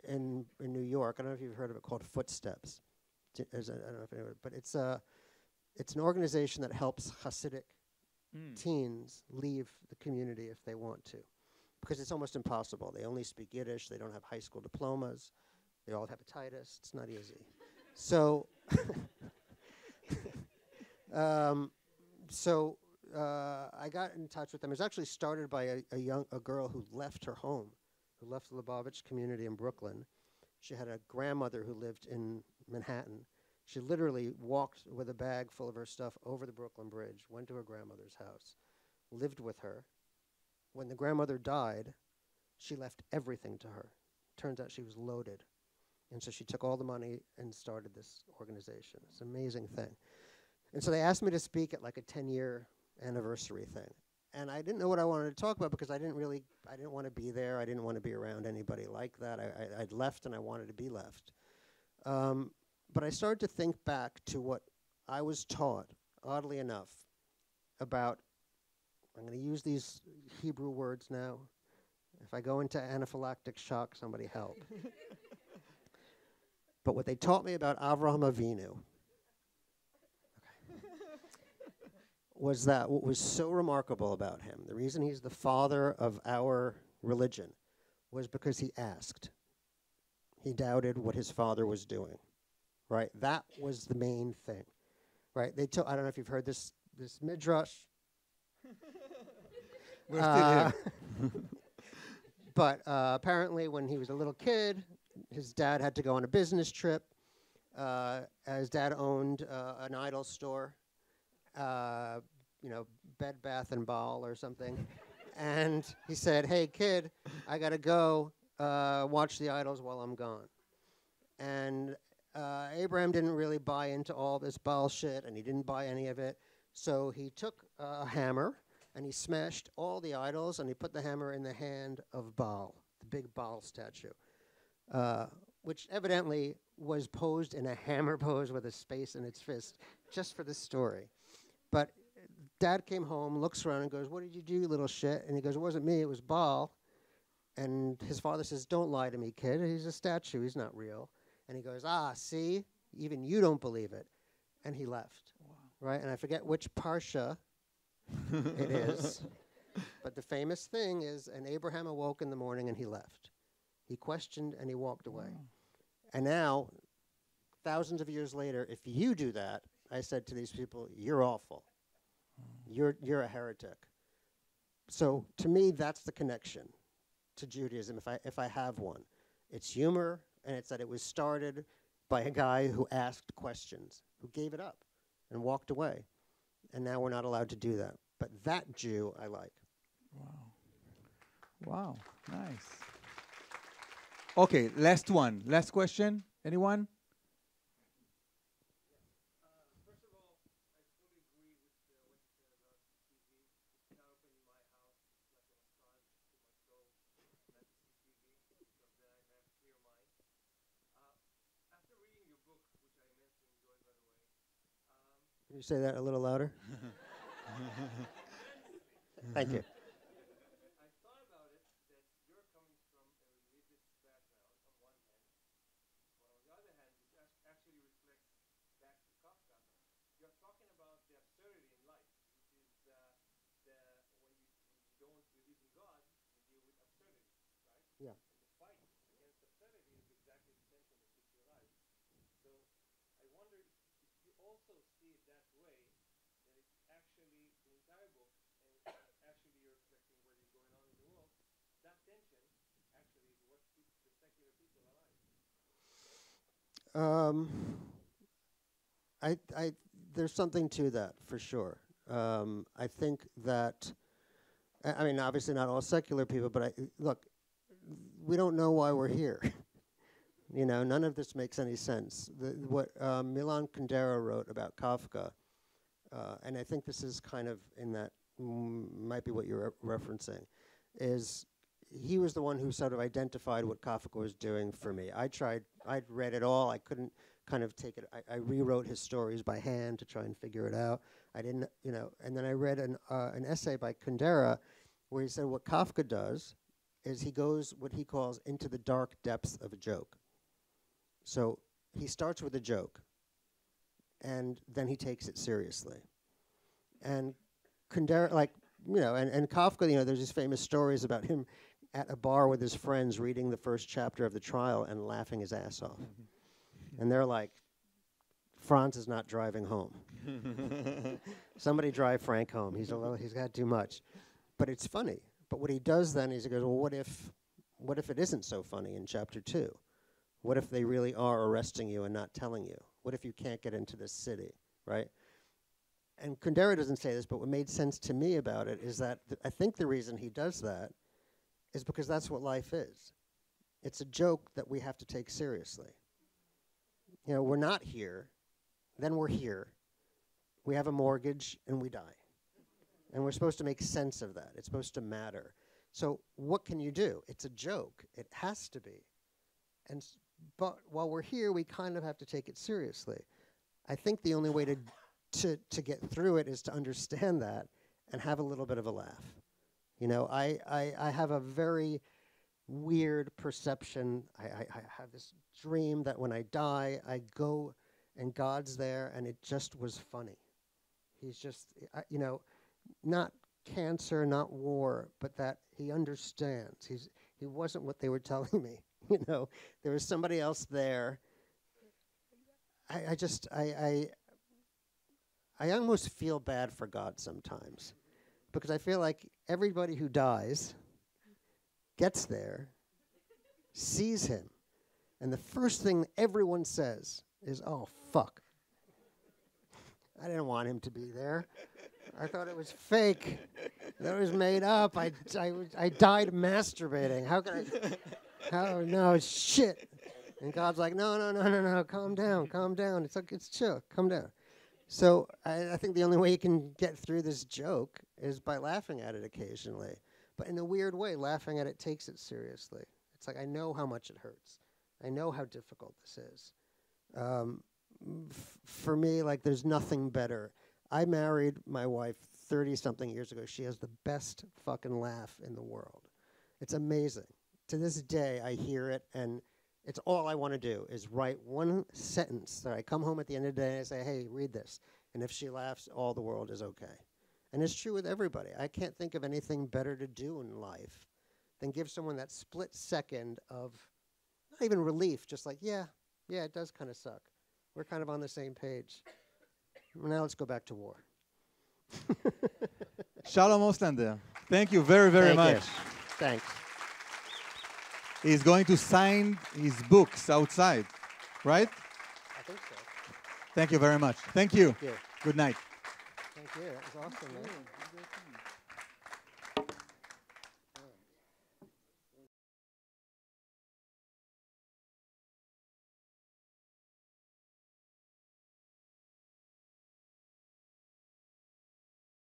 in New York. I don't know if you've heard of it, called Footsteps. I don't know if anyone, but it's an organization that helps Hasidic teens leave the community if they want to, because it's almost impossible. They only speak Yiddish. They don't have high school diplomas. They all have hepatitis. It's not easy. So, I got in touch with them. It was actually started by a girl who left her home, who left the Lubavitch community in Brooklyn. She had a grandmother who lived in Manhattan. She literally walked with a bag full of her stuff over the Brooklyn Bridge, went to her grandmother's house, lived with her. When the grandmother died, she left everything to her. Turns out she was loaded. And so she took all the money and started this organization. It's an amazing thing. And so they asked me to speak at like a 10-year anniversary thing. And I didn't know what I wanted to talk about because I didn't want to be there. I didn't want to be around anybody like that. I'd left and I wanted to be left. But I started to think back to what I was taught, oddly enough, about, I'm going to use these Hebrew words now. If I go into anaphylactic shock, somebody help. But what they taught me about Avraham Avinu was that what was so remarkable about him, the reason he's the father of our religion, was because he asked. He doubted what his father was doing. Right, that was the main thing. Right, I don't know if you've heard this midrash. We're still here. But apparently, when he was a little kid, his dad had to go on a business trip. His dad owned an idol store, Bed Bath and Ball or something, and he said, "Hey, kid, I gotta go watch the idols while I'm gone." And Abraham didn't really buy into all this bullshit, and he didn't buy any of it. So he took a hammer, and he smashed all the idols, and he put the hammer in the hand of Baal, the big Baal statue, which evidently was posed in a hammer pose with a space in its fist, just for this story. But Dad came home, looks around, and goes, "What did you do, you little shit?" And he goes, "It wasn't me, it was Baal." And his father says, "Don't lie to me, kid. He's a statue. He's not real." And he goes, "See, even you don't believe it." And he left. Wow. Right? And I forget which parsha it is. But the famous thing is, and Abraham awoke in the morning and he left. He questioned and he walked away. Wow. And now, thousands of years later, if you do that, I said to these people, you're awful. You're a heretic. So to me, that's the connection to Judaism, if I have one. It's humor, and it's that it was started by a guy who asked questions, who gave it up and walked away. And now we're not allowed to do that. But that Jew I like. Wow. Wow. Nice. Okay, last one. Last question. Anyone? First of all, I fully agree with what you said about TV. It's now open in my house like a massage to my soul, not to see TV, because then I have clear mind. After reading your book, which I immensely enjoyed, by the way. Can you say that a little louder? Thank you. I thought about it that you're coming from a religious background on one hand, but on the other hand, which actually reflects back to Kafka, you're talking about the absurdity in life, which is when you don't believe in God, you deal with absurdity, right? Yeah. And the fight against absurdity is exactly the tension that keeps you alive. So I wonder if you also see it that way, that it's actually the entire book, and actually you're reflecting what is going on in the world, that tension There's something to that for sure. I think that, I mean, obviously not all secular people, but look, we don't know why we're here. You know, none of this makes any sense. What Milan Kundera wrote about Kafka, and I think this is kind of in that, might be what you're referencing, is he was the one who sort of identified what Kafka was doing for me. I'd read it all, I couldn't kind of take it, I rewrote his stories by hand to try and figure it out. I didn't, you know, and then I read an essay by Kundera where he said what Kafka does is he goes what he calls into the dark depths of a joke. So he starts with a joke, and then he takes it seriously. And Kundera, like, you know, and Kafka, you know, there's these famous stories about him at a bar with his friends reading the first chapter of The Trial and laughing his ass off. And they're like, Franz is not driving home. Somebody drive Frank home. He's got too much. But it's funny. But what he does then is he goes, well, what if it isn't so funny in chapter 2? What if they really are arresting you and not telling you? What if you can't get into this city, right? And Kundera doesn't say this, but what made sense to me about it is that I think the reason he does that is because that's what life is. It's a joke that we have to take seriously. You know, we're not here, then we're here. We have a mortgage and we die. And we're supposed to make sense of that. It's supposed to matter. So what can you do? It's a joke. It has to be. But while we're here, we kind of have to take it seriously. I think the only way to get through it is to understand that and have a little bit of a laugh. You know, I have a very weird perception. I have this dream that when I die, I go and God's there, and it just was funny. He's just, you know, not cancer, not war, but that he understands. He wasn't what they were telling me. You know, there was somebody else there. I almost feel bad for God sometimes, because I feel like everybody who dies gets there, sees him, and the first thing everyone says is, oh, fuck. I didn't want him to be there. I thought it was fake. That was made up. I died masturbating. How could I... Oh, no, it's shit. And God's like, no, calm down. It's chill, calm down. So I think the only way you can get through this joke is by laughing at it occasionally. But in a weird way, laughing at it takes it seriously. It's like, I know how much it hurts. I know how difficult this is. For me, like, there's nothing better. I married my wife 30-something years ago. She has the best fucking laugh in the world. It's amazing. To this day, I hear it, and it's all I want to do is write one sentence that I come home at the end of the day and I say, hey, read this. And if she laughs, all the world is okay. And it's true with everybody. I can't think of anything better to do in life than give someone that split second of not even relief, just like, yeah, it does kind of suck. We're kind of on the same page. Now let's go back to war. Shalom Oosλανדר. Thank you very, very much. Thanks. He's going to sign his books outside, right? I think so. Thank you very much. Thank you. Thank you. Good night. Thank you. That was awesome, man.